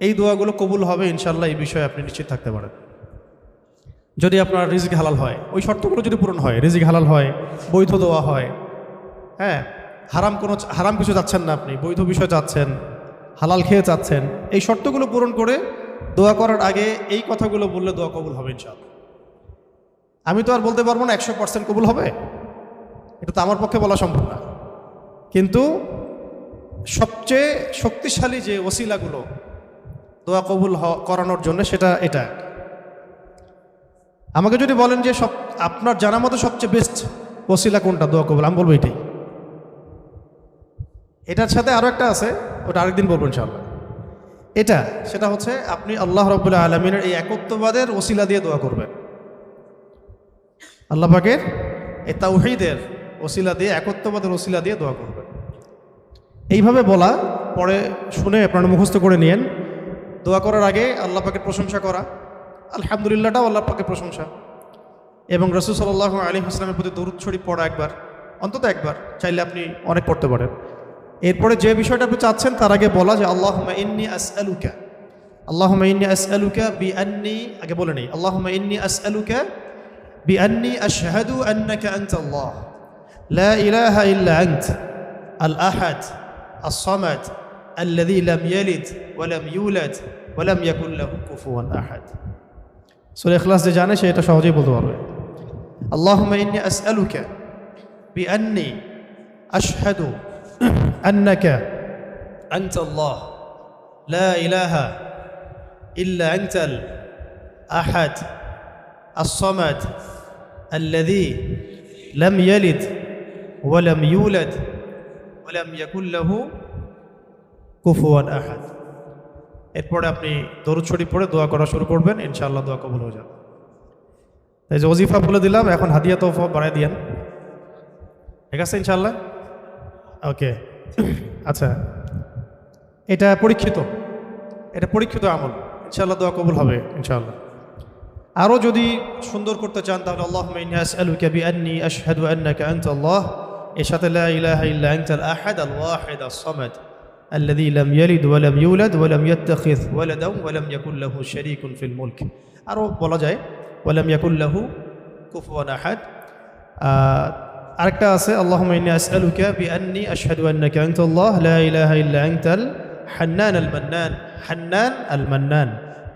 এই দোয়াগুলো কবুল হবে ইনশাল্লাহ, এই বিষয়ে আপনি নিশ্চিত থাকতে পারেন। যদি আপনার রিজিক হালাল হয়, ওই শর্তগুলো যদি পূরণ হয়, রিজিক হালাল হয়, বৈধ দোয়া হয়, হ্যাঁ, হারাম কিছু চাচ্ছেন না আপনি, বৈধ বিষয় চাচ্ছেন, হালাল খেয়ে চাচ্ছেন, এই শর্তগুলো পূরণ করে দোয়া করার আগে এই কথাগুলো বললে দোয়া কবুল হবে ইনশাআল্লাহ। আমি তো আর বলতে পারবো না 100% কবুল হবে, এটা তো আমার পক্ষে বলা সম্ভব না। কিন্তু সবচেয়ে শক্তিশালী যে ওসিলাগুলো দোয়া কবুল করানোর জন্য সেটা এটা। আমাকে যদি বলেন যে আপনার জানা মতো সবচেয়ে বেস্ট ওসিলা কোনটা দোয়া কবুল, আমি বলবো এটাই। এটার সাথে আরও একটা আছে, ওটা আরেকদিন বলবো ইনশাআল্লাহ। সেটা হচ্ছে আপনি আল্লাহ রাব্বুল আলামিনের এই একত্ববাদের ওসিলা দিয়ে দোয়া করবেন। আল্লাহ পাকের এই তাওহীদের ওসিলা দিয়ে, একত্ববাদের ওসিলা দিয়ে দোয়া করবেন। এইভাবে বলা, পরে শুনে আপনারা মুখস্থ করে নিয়েন। দোয়া করার আগে আল্লাহ পাকের প্রশংসা করা, আলহামদুলিল্লাহটাও আল্লাহ পাকের প্রশংসা, এবং রাসূল সাল্লাল্লাহু আলাইহি ওয়াসাল্লামের প্রতি দরুদ শরীফ পড়া একবার, অন্তত একবার, চাইলে আপনি অনেক পড়তে পারেন। এরপরে যে বিষয়টা আপনি চাচ্ছেন তার আগে বলা যে আল্লাহুম্মা ইন্নী আসআলুকা বিআন্নী, আগে বলে নেই, আল্লাহুম্মা ইন্নী আসআলুকা বিআন্নী আশহাদু আন্নাকা আনতাল্লাহ লা ইলাহা ইল্লা আনতা আল আহাদ আস-সামাদ আল্লাযী লাম ইয়ালিদ ওয়া লাম ইউলাদ ওয়া লাম ইয়াকুল লাহু কুফুয়ান আহাদ। সূরা ইখলাস যে জানে সে এটা সহজেই বলতে পারবে। আল্লাহুম্মা ইন্নী আসআলুকা বিআন্নী আশহাদু আন্নাকা আনতাল্লাহ লা ইলাহা ইল্লা আনতাল আহাদ আস-সামাদ আল্লাযী লাম ইয়ালিদ ওয়া লাম ইউলাদ ওয়া লাম ইয়াকুল লাহু কুফুয়ান আহাদ। এরপরে আপনি দরুদ শরীফ পড়ে দোয়া করা শুরু করবেন, ইনশাআল্লাহ দোয়া কবুল হয়ে যাবে। এই যে ওজিফা বলে দিলাম, এখন হাদিয়া তোফা বাড়ায় দিয়েন, ঠিক আছে ইনশাআল্লাহ? ওকে, আচ্ছা, এটা পরীক্ষিত আমল, ইনশাআল্লাহ দোয়া কবুল হবে ইনশাআল্লাহ। আরও যদি সুন্দর করতে চান তাহলে আল্লাহুম্মা ইন্নী আসআলুকা বিআন্নী আশহাদু আন্নাকা আনতাল্লাহ, এর সাথে লা ইলাহা ইল্লা আনতাল আহাদ আল ওয়াহিদ আস-সামাদ আল্লাযী লাম ইয়ালিদ ওয়া লাম ইউলাদ ওয়া লাম ইয়াত্তাখিয ওয়ালাদান ওয়া লাম ইয়াকুল লাহু শারীকুন ফিল মুলক। আরও বলা যায় ওয়া লাম ইয়াকুল লাহু কুফুয়ান আহাদ। আরেকটা আছে আল্লাহুম্মা ইন্নী আসআলুকা বিআন্নী আশহাদু আন্নাকা আনতাল্লাহ লা ইলাহা ইল্লা আনতাল হান্নান আল মান্নান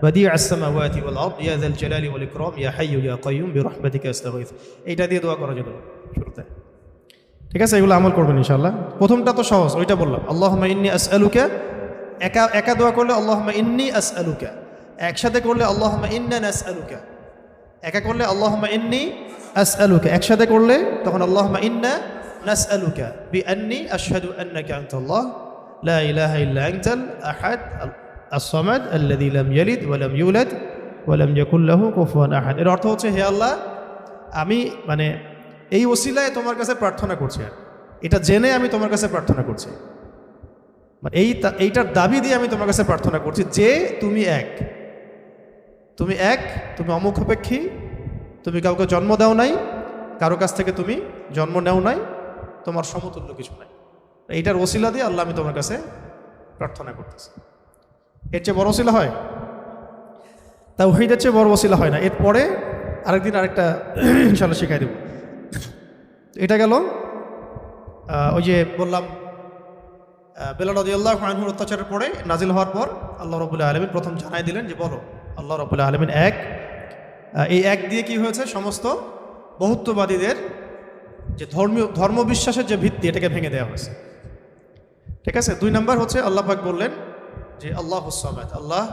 বাদিউ আস-সামাওয়াতি ওয়াল আরদ ইয়া যাল জালালি ওয়াল ইকরাম ইয়া হাইয়্যু ইয়া কাইয়্যুম বিরহমাতিকা আস্তাগীথ। এইটা দিয়ে দোয়া করা যেত শুরুতে, ঠিক আছে? এগুলো আমল করবেন ইনশাআল্লাহ। প্রথমটা তো সহজ, ওইটা বললাম, আল্লাহুম্মা ইন্নী আসআলুকা। একা দোয়া করলে আল্লাহুম্মা ইন্নী আসআলুকা, একসাথে করলে আল্লাহুম্মা ইন্না নাসআলুকা। একা করলে আল্লাহুম্মা ইন্নী আসআলুকা, একসাথে করলে তখন আল্লাহুম্মা ইন্না নাসআলুকা বিআন্নী আশহাদু আন্নাকা আনতাল্লাহ লা ইলাহা ইল্লা আনতাল আহাদ আস-সামাদ আল্লাযী লাম ইয়ালিদ ওয়া লাম ইউলাদ ওয়া লাম ইয়াকুল লাহু কুফুয়ান আহাদ। এর অর্থ হচ্ছে, হে আল্লাহ, আমি এই ওসিলায় তোমার কাছে প্রার্থনা করছি, এটা জেনে আমি তোমার কাছে প্রার্থনা করছি, এইটার দাবি দিয়ে আমি তোমার কাছে প্রার্থনা করছি যে তুমি এক, তুমি অমুখাপেক্ষী, তুমি কাউকে জন্ম দাও নাই, কারো কাছ থেকে তুমি জন্ম নেও নাই, তোমার সমতুল্য কিছু নাই। এইটার ওসিলা দিয়ে আল্লাহ আমি তোমার কাছে প্রার্থনা করতেছি। এর চেয়ে বড় ওসিলা হয়? তাওহীদের চেয়ে বড় ওসিলা হয় না। এরপরে আরেকদিন আরেকটা ইনশাআল্লাহ শিখাই দেব। এটা গেল ওই যে বললাম বেলাল রাদিয়াল্লাহু আনহুর অত্যাচারের পরে নাজিল হওয়ার পর আল্লাহ রাব্বুল আলামিন প্রথম জানাই দিলেন যে বলো আল্লাহ রাব্বুল আলামিন এক। এই এক দিয়ে কি হয়েছে, সমস্ত বহুত্ববাদীদের যে ধর্মবিশ্বাসের যে ভিত্তি, এটাকে ভেঙে দেওয়া হয়েছে, ঠিক আছে? 2 নম্বর হচ্ছে আল্লাহ পাক বললেন যে আল্লাহুস সামাদ, আল্লাহ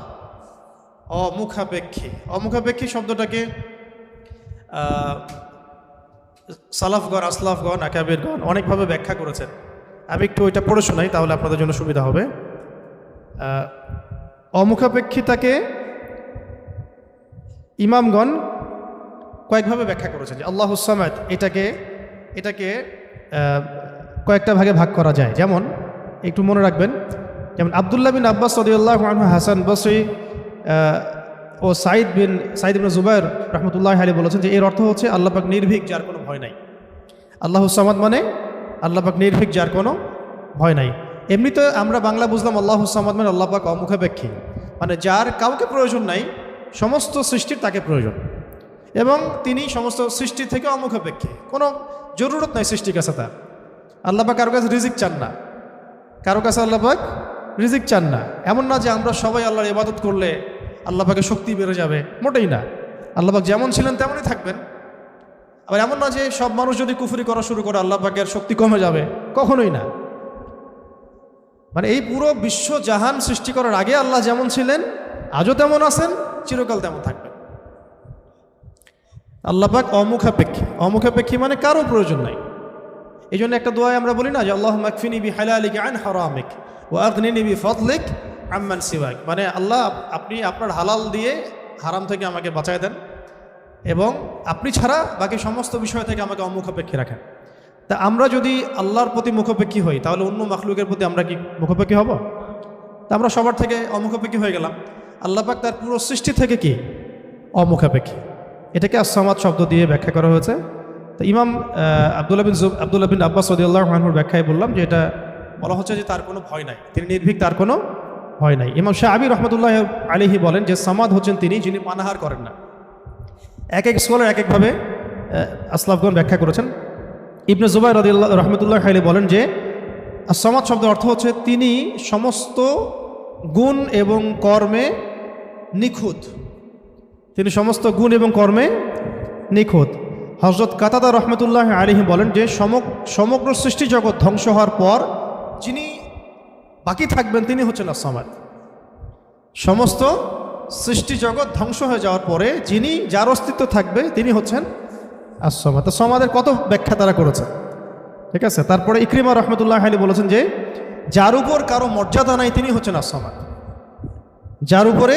অমুখাপেক্ষী শব্দটাকে সালাফগণ, আসলাফগণ, আকাবিরগণ অনেকভাবে ব্যাখ্যা করেছেন। আমি একটু ওইটা পড়ে শোনাই, তাহলে আপনাদের জন্য সুবিধা হবে। অমুখাপেক্ষিতাকে ইমামগণ কয়েকভাবে ব্যাখ্যা করেছেন যে আল্লাহুস সামাদ, এটাকে কয়েকটা ভাগে ভাগ করা যায়। যেমন একটু মনে রাখবেন, যেমন আব্দুল্লাহ বিন আব্বাস রাদিয়াল্লাহু আনহু, হাসান বসরি ও সাইদ ইবনে জুবাইর রাহমাতুল্লাহি আলাইহি বলেছেন যে এর অর্থ হচ্ছে আল্লাহ পাক নির্ভীক, যার কোনো ভয় নাই। আল্লাহুস সামাদ মানে আল্লাহ পাক নির্ভীক, যার কোনো ভয় নাই। এমনিতে আমরা বাংলা বুঝলাম আল্লাহুস সামাদ মানে আল্লাহ পাক অমুখাপেক্ষী, মানে যার কাউকে প্রয়োজন নাই, সমস্ত সৃষ্টির তাকে প্রয়োজন, এবং তিনি সমস্ত সৃষ্টি থেকে অমুখাপেক্ষী, কোনো জরুরত নাই সৃষ্টির কাছে তার। আল্লাহ পাক কারো কাছে রিজিক চান না, আল্লাহ পাক রিজিক চান না। এমন না যে আমরা সবাই আল্লাহর ইবাদত করলে আল্লাহ পাকের শক্তি বেড়ে যাবে, মোটেই না। আল্লাহ পাক যেমন ছিলেন তেমনই থাকবেন। আবার এমন না যে সব মানুষ যদি কুফরি করা শুরু করে আল্লাহ পাকের শক্তি কমে যাবে, কখনোই না। মানে এই পুরো বিশ্ব জাহান সৃষ্টি করার আগে আল্লাহ যেমন ছিলেন, আজও তেমন আছেন, চিরকাল তেমন থাকবেন। আল্লাহ পাক অমুখাপেক্ষী। অমুখাপেক্ষী মানে কারো প্রয়োজন নাই। এই জন্য একটা দোয়ায় আমরা বলি না যে আল্লাহ মাকফিনি বি হালালিকা আন হারামিক ওয়া আগনিনি বি ফাদলিক আম্মান সিওয়াক, মানে আল্লাহ আপনি আপনার হালাল দিয়ে হারাম থেকে আমাকে বাঁচায় দেন এবং আপনি ছাড়া বাকি সমস্ত বিষয় থেকে আমাকে অমুখাপেক্ষী রাখেন। তা আমরা যদি আল্লাহর প্রতি মুখাপেক্ষী হই তাহলে অন্য মাখলুকের প্রতি আমরা কি মুখাপেক্ষী হব? তা আমরা সবার থেকে অমুখাপেক্ষী হয়ে গেলাম। আল্লাহ পাক তার পুরো সৃষ্টি থেকে কি অমুখাপেক্ষী। এটাকে আসসামাদ শব্দ দিয়ে ব্যাখ্যা করা হয়েছে। তো ইমাম আব্দুল্লাহ বিন আব্বাস রাদিয়াল্লাহু আনহুর ব্যাখ্যায় বললাম যে এটা বলা হচ্ছে যে তার কোনো ভয় নাই, তিনি নির্ভীক, তার কোনো ভয় নাই। ইমাম শাআবী রহমতুল্লাহ আলাইহি বলেন যে সামাদ হচ্ছেন তিনি যিনি পানাহার করেন না। এক এক স্কলার এক একভাবে আসলাফগণ ব্যাখ্যা করেছেন। ইবনে জুবাইর রাদিয়াল্লাহু রহমতুল্লাহ আলাইহি বলেন যে সামাদ শব্দের অর্থ হচ্ছে তিনি সমস্ত গুণ এবং কর্মে নিখুঁত, তিনি সমস্ত গুণ এবং কর্মে নিখুঁত। হযরত কাতাদা রহমতুল্লাহ আলাইহি বলেন যে সমগ্র সৃষ্টি জগৎ ধ্বংস হওয়ার পর যিনি বাকি থাকবেন তিনি হচ্ছেন আস-সামাদ। সমস্ত সৃষ্টি জগৎ ধ্বংস হয়ে যাওয়ার পরে যিনি যার অস্তিত্ব থাকবে তিনি হচ্ছেন আস-সামাদ। তো সমাদের কত ব্যাখ্যা তারা করেছে, ঠিক আছে। তারপরে ইকরিমা রহমতুল্লাহ আলাইহি বলেছেন যে যার উপর কারো মর্যাদা নাই তিনি হচ্ছেন আস-সামাদ, যার উপরে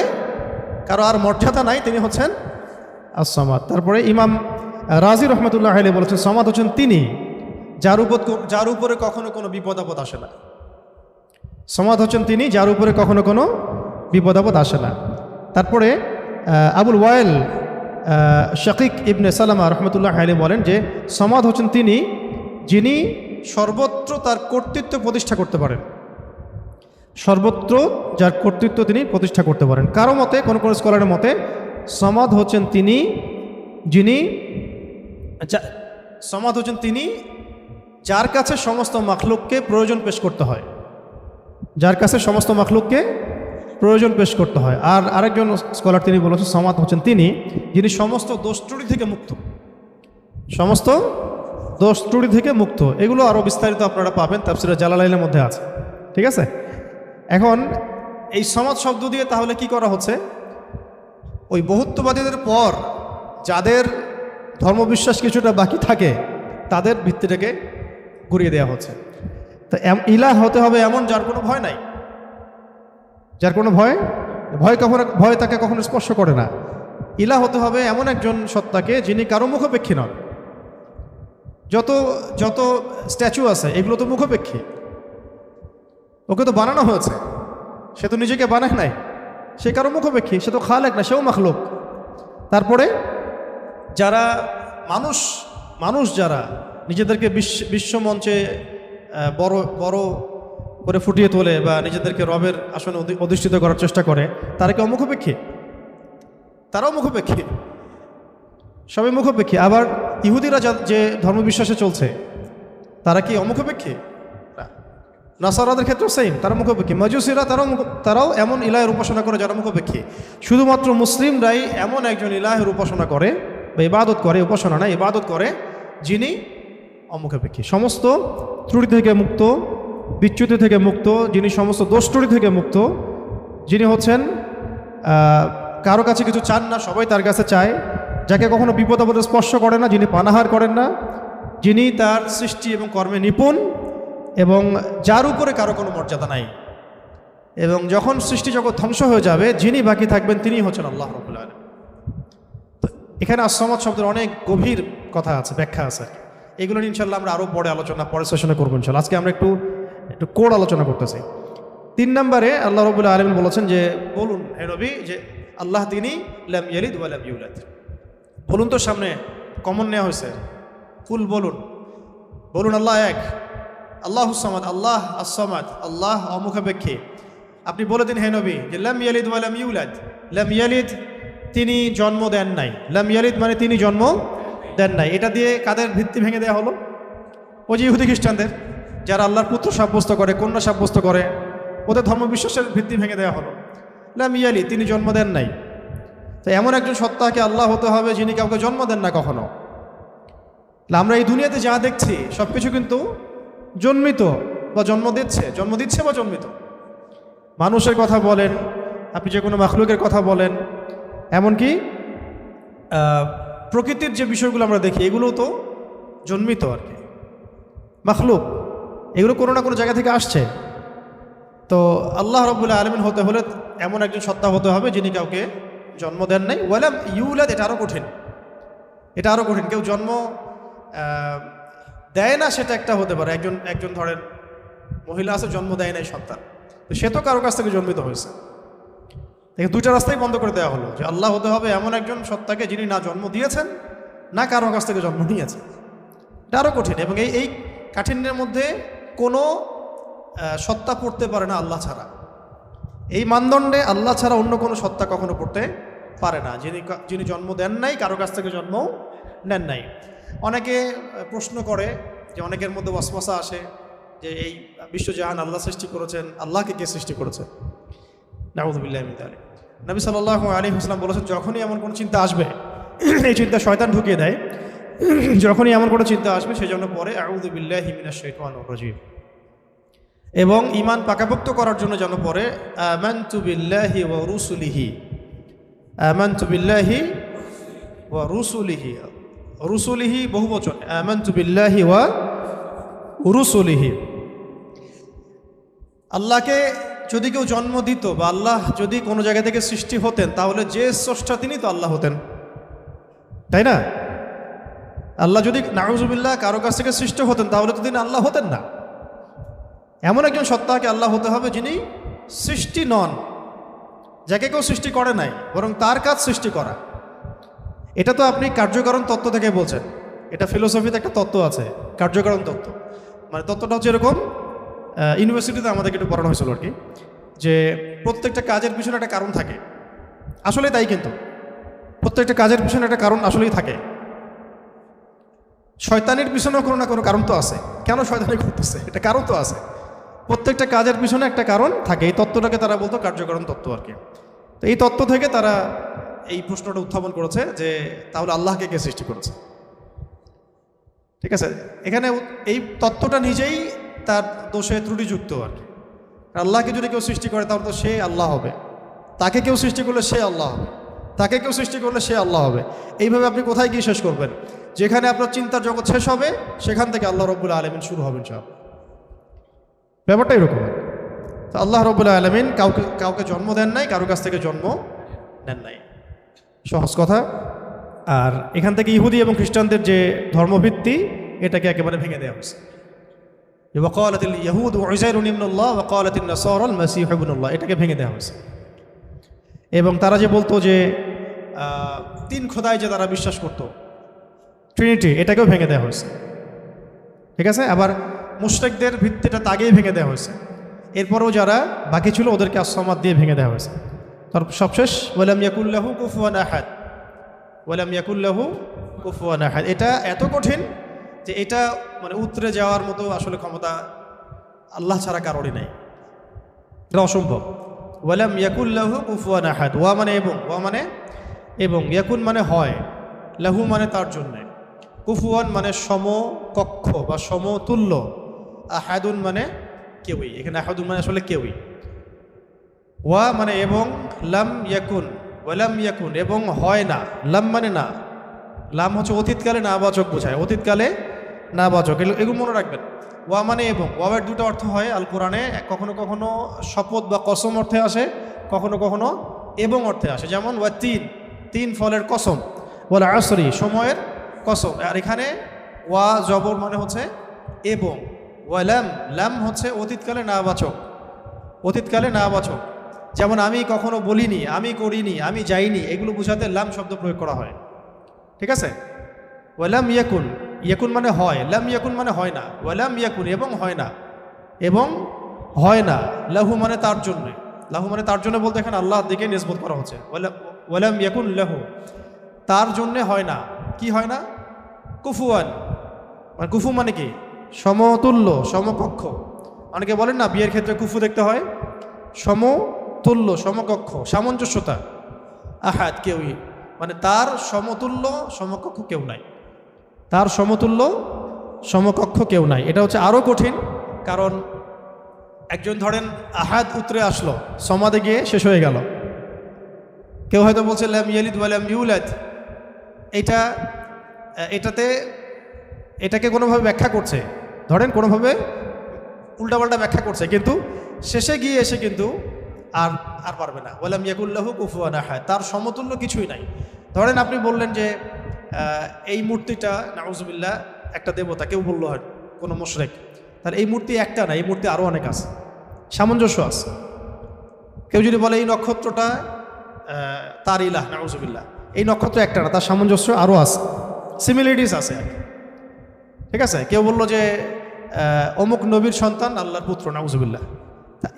কারো আর মর্যাদা নাই তিনি হচ্ছেন আস-সামাদ। তারপরে ইমাম রাজি রহমতুল্লাহ আলাইহি বলেছেন সামাদ হচ্ছেন তিনি যার উপরে কখনো কোনো বিপদ আপদ আসে না। সামাদ হচ্ছেন তিনি যার উপরে কখনো কোনো বিপদ আপদ আসে না। তারপরে আবুল ওয়াইল শাকিক ইবনে সালামা রহমতুল্লাহ আলাইহি বলেন যে সামাদ হচ্ছেন তিনি যিনি সর্বত্র তার কর্তৃত্ব প্রতিষ্ঠা করতে পারেন, সর্বত্র যার কর্তৃত্ব তিনি প্রতিষ্ঠা করতে পারেন। কারো মতে, কোন কোন স্কলারের মতে সামাদ হচ্ছেন তিনি যিনি সামাদ হচ্ছেন তিনি যার কাছে সমস্ত মাখলুককে প্রয়োজন পেশ করতে হয়, যার কাছে সমস্ত মাখলুককে প্রয়োজন পেশ করতে হয়। আর আরেকজন স্কলার তিনি বলেছেন সামাদ হচ্ছেন তিনি যিনি সমস্ত দোষ ত্রুটি থেকে মুক্ত, সমস্ত দোষ ত্রুটি থেকে মুক্ত। এগুলো আরও বিস্তারিত আপনারা পাবেন তাফসীরে জালালাইনের মধ্যে আছে, ঠিক আছে। এখন এই সামাদ শব্দ দিয়ে তাহলে কি করা হচ্ছে, ওই বহুত্ববাদীদের পর যাদের ধর্মবিশ্বাস কিছুটা বাকি থাকে তাদের ভিত্তিটাকে ঘুরিয়ে দেওয়া হচ্ছে। তো ইলাহ হতে হবে এমন যার কোনো ভয় নাই, যার কোনো ভয় তাকে কখনো স্পর্শ করে না। ইলাহ হতে হবে এমন একজন সত্তাকে যিনি কারো মুখাপেক্ষী নন। যত যত স্ট্যাচু আছে এগুলো তো মুখাপেক্ষী, ওকে তো বানানো হয়েছে, সে তো নিজেকে বানায় নাই, সে কারো মুখাপেক্ষী, সে তো খালেক না, সেও মাখলুক। তারপরে যারা মানুষ যারা নিজেদেরকে বিশ্বমঞ্চে বড় বড় করে ফুটিয়ে তোলে বা নিজেদেরকে রবের আসনে অধিষ্ঠিত করার চেষ্টা করে, তারা কি অমুখাপেক্ষী? তারাও মুখাপেক্ষী, সবাই মুখাপেক্ষী। আবার ইহুদিরা যে ধর্মবিশ্বাসে চলছে তারা কি অমুখাপেক্ষী? নাসারাদের ক্ষেত্রেও সেম, তারা মুখাপেক্ষী। মাজুসিরা তারাও এমন ইলাহের উপাসনা করে যারা মুখাপেক্ষী। শুধুমাত্র মুসলিমরাই এমন একজন ইলাহের উপাসনা করে বা ইবাদত করে, উপাসনা না ইবাদত করে, যিনি অমুখাপেক্ষী, সমস্ত ত্রুটি থেকে মুক্ত, বিচ্যুতি থেকে মুক্ত, যিনি সমস্ত দোষ ত্রুটি থেকে মুক্ত, যিনি হচ্ছেন কারো কাছে কিছু চান না, সবাই তার কাছে চায়, যাকে কখনো বিপদ আপদে স্পর্শ করে না, যিনি পানাহার করেন না, যিনি তার সৃষ্টি এবং কর্মে নিপুণ এবং যার উপরে কারো কোনো মর্যাদা নাই। এবং যখন সৃষ্টি জগৎ ধ্বংস হয়ে যাবে যিনি বাকি থাকবেন তিনি হচ্ছেন আল্লাহ রাব্বুল আলামিন। এখানে আস-সামাদ শব্দের অনেক গভীর কথা আছে, ব্যাখ্যা আছে। এগুলো ইনশাল্লাহ আমরা আরও পরে আলোচনা, পরের সেশনে করবো ইনশাল্লাহ। আজকে আমরা একটু কোড আলোচনা করতেছি। 3 নম্বরে আল্লাহ রাব্বুল আলামিন বলেছেন যে বলুন হে নবী যে আল্লাহ তিনি লাম ইয়ালিদ ওয়া লাম ইউলাদ। বলুন তো, সামনে কমন নেওয়া হয়েছে, ফুল বলুন আল্লাহ এক, আল্লাহুস সামাদ, আল্লাহ আস-সামাদ, আল্লাহ অমুখাপেক্ষী। আপনি বলে দিন হে নবী যে লাম ইয়ালিদ ওয়া লাম ইউলাদ। লাম ইয়ালিদ তিনি জন্ম দেন নাই, লাম ইয়ালিদ মানে তিনি জন্ম দেন নাই। এটা দিয়ে কাদের ভিত্তি ভেঙে দেওয়া হলো? ওই যে ইহুদি খ্রিস্টানদের, যারা আল্লাহর পুত্র সাব্যস্ত করে, কন্যা সাব্যস্ত করে, ওদের ধর্মবিশ্বাসের ভিত্তি ভেঙে দেওয়া হলো। লাম ইয়ালিদ তিনি জন্ম দেন নাই। তো এমন একজন সত্তাকে আল্লাহ হতে হবে যিনি কাউকে জন্ম দেন না কখনো। আমরা এই দুনিয়াতে যা দেখছি সব কিছু কিন্তু জন্মিত, বা জন্ম দিচ্ছে বা জন্মিত। মানুষের কথা বলেন, আপনি যে কোনো মাখলুকের কথা বলেন, এমনকি প্রকৃতির যে বিষয়গুলো আমরা দেখি এগুলোও তো জন্মিত আর কি, মাখলুক, এগুলো কোনো না কোনো জায়গা থেকে আসছে। তো আল্লাহ রাব্বুল আলামিন হতে হলে এমন একজন সত্তা হতে হবে যিনি কাউকে জন্ম দেন নাই। ওয়ালাম ইউলাদ, এটা আরও কঠিন, কেউ জন্ম দেয় না সেটা একটা হতে পারে, একজন ধরেন মহিলা আছে জন্ম দেয় নাই সন্তান, তো সে তো কারো কাছ থেকে জন্মিত হয়েছে। দুইটা রাস্তাই বন্ধ করে দেওয়া হলো যে আল্লাহ হতে হবে এমন একজন সত্তাকে যিনি না জন্ম দিয়েছেন না কারো কাছ থেকে জন্ম নিয়েছেন। এটা আরও কঠিন, এবং এই কাঠিন্যের মধ্যে কোনো সত্তা পড়তে পারে না আল্লাহ ছাড়া। এই মানদণ্ডে আল্লাহ ছাড়া অন্য কোনো সত্তা কখনো পড়তে পারে না, যিনি জন্ম দেন নাই, কারো কাছ থেকে জন্ম নেন নাই। অনেকে প্রশ্ন করে যে অনেকের মধ্যে ওয়াসওয়াসা আসে যে এই বিশ্বজাহান আল্লাহ সৃষ্টি করেছেন, আল্লাহকে কে সৃষ্টি করেছেন? নাউযুবিল্লাহি মিন যালিক। নবী সাল্লাল্লাহু আলাইহি ওয়াসাল্লাম বলেছেন, যখনই এমন কোনো চিন্তা আসবে, এই চিন্তা শয়তান ঢুকিয়ে দেয়, যখনই এমন কোনো চিন্তা আসবে সেজন্য পরে আউযু বিল্লাহি মিনাশ শাইতানির রাজিম, এবং ঈমান পাকাপোক্ত করার জন্য যেন পরে আমানতু বিল্লাহি ওয়া রুসুলিহি, আমানতু বিল্লাহি ওয়া রুসুলিহি, রুসুলিহি বহুবচন, আমানতু বিল্লাহি ওয়া রুসুলিহি। আল্লাহকে যদি কেউ জন্ম দিত বা আল্লাহ যদি কোনো জায়গা থেকে সৃষ্টি হতেন, তাহলে যে স্রষ্টা তিনি তো আল্লাহ হতেন, তাই না? আল্লাহ যদি নাউযুবিল্লাহ কারো কাছ থেকে সৃষ্টি হতেন তাহলে তো তিনি আল্লাহ হতেন না। এমন একজন সত্তাকে আল্লাহ হতে হবে যিনি সৃষ্টি নন, যাকে কেউ সৃষ্টি করে নাই, বরং তার কাজ সৃষ্টি করা। এটা তো আপনি কার্যকারণ তত্ত্ব থেকে বলছেন, এটা ফিলোসফিতে একটা তত্ত্ব আছে, কার্যকারণ তত্ত্ব। মানে তত্ত্বটা হচ্ছে এরকম, ইউনিভার্সিটিতে আমাদেরকে একটু পড়ানো হয়েছিল আর কি, যে প্রত্যেকটা কাজের পিছনে একটা কারণ থাকে। আসলে তাই, কিন্তু প্রত্যেকটা কাজের পিছনে একটা কারণ আসলেই থাকে। শয়তানের পিছনেও কোনো না কোনো কারণ তো আছে, কেন শয়তানি করতেছে এটা কারণ তো আছে। প্রত্যেকটা কাজের পিছনে একটা কারণ থাকে। এই তত্ত্বটাকে তারা বলতো কার্যকারণ তত্ত্ব আর কি। তো এই তত্ত্ব থেকে তারা এই প্রশ্নটা উত্থাপন করেছে যে তাহলে আল্লাহকে কে সৃষ্টি করেছে? ঠিক আছে, এখানে এই তত্ত্বটা নিজেই তার দোষে ত্রুটিযুক্ত আর কি। আল্লাহকে যদি কেউ সৃষ্টি করে তাহলে তো সে আল্লাহ হবে, তাকে কেউ সৃষ্টি করলে সে আল্লাহ হবে, তাকে কেউ সৃষ্টি করলে সে আল্লাহ হবে। এইভাবে আপনি কোথায় গিয়ে শেষ করবেন? যেখানে আপনার চিন্তার জগৎ শেষ হবে সেখান থেকে আল্লাহ রাব্বুল আলামিন শুরু হবেন সব। ব্যাপারটা এরকম। তো আল্লাহ রাব্বুল আলামিন কাউকে জন্ম দেন নাই, কারো কাছ থেকে জন্ম নেন নাই, সহজ কথা। আর এখান থেকে ইহুদি এবং খ্রিস্টানদের যে ধর্মভিত্তি, এটাকে একেবারে ভেঙে দেওয়া হয়েছে। ওয়াকালাতিল ইয়াহুদ উযাইরুন ইবনুল্লাহ ওয়াকালাতিন নাসারা আল মাসীহ ইবনুল্লাহ, এটাকে ভেঙে দেওয়া হয়েছে। এবং তারা যে বলতো যে তিন খোদায় যে তারা বিশ্বাস করতো, ট্রিনিটি, এটাকেও ভেঙে দেওয়া হয়েছে। ঠিক আছে, আবার মুশরিকদের ভিত্তিটা আগেই ভেঙে দেওয়া হয়েছে। এরপরেও যারা বাকি ছিল ওদেরকে আসসামাদ দিয়ে ভেঙে দেওয়া হয়েছে। তার সবশেষ ওয়ালাম ইয়াকুল্লাহু কুফুয়ান আহাদ, ওয়ালাম ইয়াকুল্লাহু কুফুয়ান আহাদ। এটা এত কঠিন যে এটা মানে উতরে যাওয়ার মতো আসলে ক্ষমতা আল্লাহ ছাড়া কারোরই নাই, এটা অসম্ভব। ওয়ালাম ইয়াকুল্লাহু কুফুয়ান আহাদ, ওয়া মানে এবং, ওয়া মানে এবং, ইয়াকুন মানে হয়, লাহু মানে তার জন্যে, কুফুয়ান মানে সমকক্ষ বা সমতুল্য, আহাদুন মানে কেউই। এখানে আহাদুন মানে আসলে কেউই। ওয়া মানে এবং, লাম ইয়াকুন, ওয়ালাম ইয়াকুন এবং হয় না, লাম মানে না, লাম হচ্ছে অতীতকালে নাবাচক বোঝায়, অতীতকালে নাবাচক, এগুলো মনে রাখবেন। ওয়া মানে এবং, ওয়াবের দুটো অর্থ হয় আল কোরআনে, কখনো কখনো শপথ বা কসম অর্থে আসে, কখনো কখনো এবং অর্থে আসে। যেমন ওয়া তিন ফলের কসম, ওয়াল আসরি সময়ের কসম। আর এখানে ওয়া জবর মানে হচ্ছে এবং, ওয়ালাম লাম হচ্ছে অতীতকালে নাবাচক, অতীতকালে নাবাচক। যেমন আমি কখনো বলিনি, আমি করিনি, আমি যাইনি, এগুলো বোঝাতে লাম শব্দ প্রয়োগ করা হয়। ঠিক আছে, ওয়ালাম ইয়াকুন, ইয়াকুন মানে হয়, লাম ইয়াকুন মানে হয় না, ওয়ালাম ইয়াকুন এবং হয় না, এবং হয় না, লাহু মানে তার জন্য, লাহু মানে তার জন্য বলতে এখানে আল্লাহর দিকে নিসবত করা হচ্ছে। ওয়ালাম ইয়াকুন লাহু, তার জন্য হয় না, কি হয় না? কুফুয়ান, মানে কুফু মানে কি? সমতুল্য, সমকক্ষ। অনেকে বলেন না বিয়ের ক্ষেত্রে কুফু দেখতে হয়, সমতুল্য, সমকক্ষ, সামঞ্জস্যতা। আহাদ কেউই, মানে তার সমতুল্য সমকক্ষ কেউ নাই, তার সমতুল্য সমকক্ষ কেউ নাই। এটা হচ্ছে আরও কঠিন, কারণ একজন ধরেন আহাদ উতরে আসলো, সমাদে গিয়ে শেষ হয়ে গেল। কেউ হয়তো বলছে লাম ইয়ালিদ ওয়া লাম ইউলাদ, এটাকে কোনোভাবে ব্যাখ্যা করছে, ধরেন কোনোভাবে উল্টাপাল্টা ব্যাখ্যা করছে, কিন্তু শেষে গিয়ে এসে কিন্তু আর পারবে না। ওয়ালাম ইয়াকুল্লাহু কুফুয়ান আহাদ, তার সমতুল্য কিছুই নাই। ধরেন আপনি বললেন যে এই মূর্তিটা নাউজুবিল্লাহ একটা দেবতা, কেউ বললো হয় কোনো মুশরিক, তাহলে এই মূর্তি একটা না, এই মূর্তি আরও অনেক আছে, সামঞ্জস্য আছে। কেউ যদি বলে এই নক্ষত্রটা তার ইলাহ, নাউজুবিল্লাহ, এই নক্ষত্র একটা না, তার সামঞ্জস্য আরও আছে, সিমিলারিটিস আছে। ঠিক আছে, কেউ বললো যে অমুক নবীর সন্তান আল্লাহর পুত্র, নাউজুবিল্লাহ,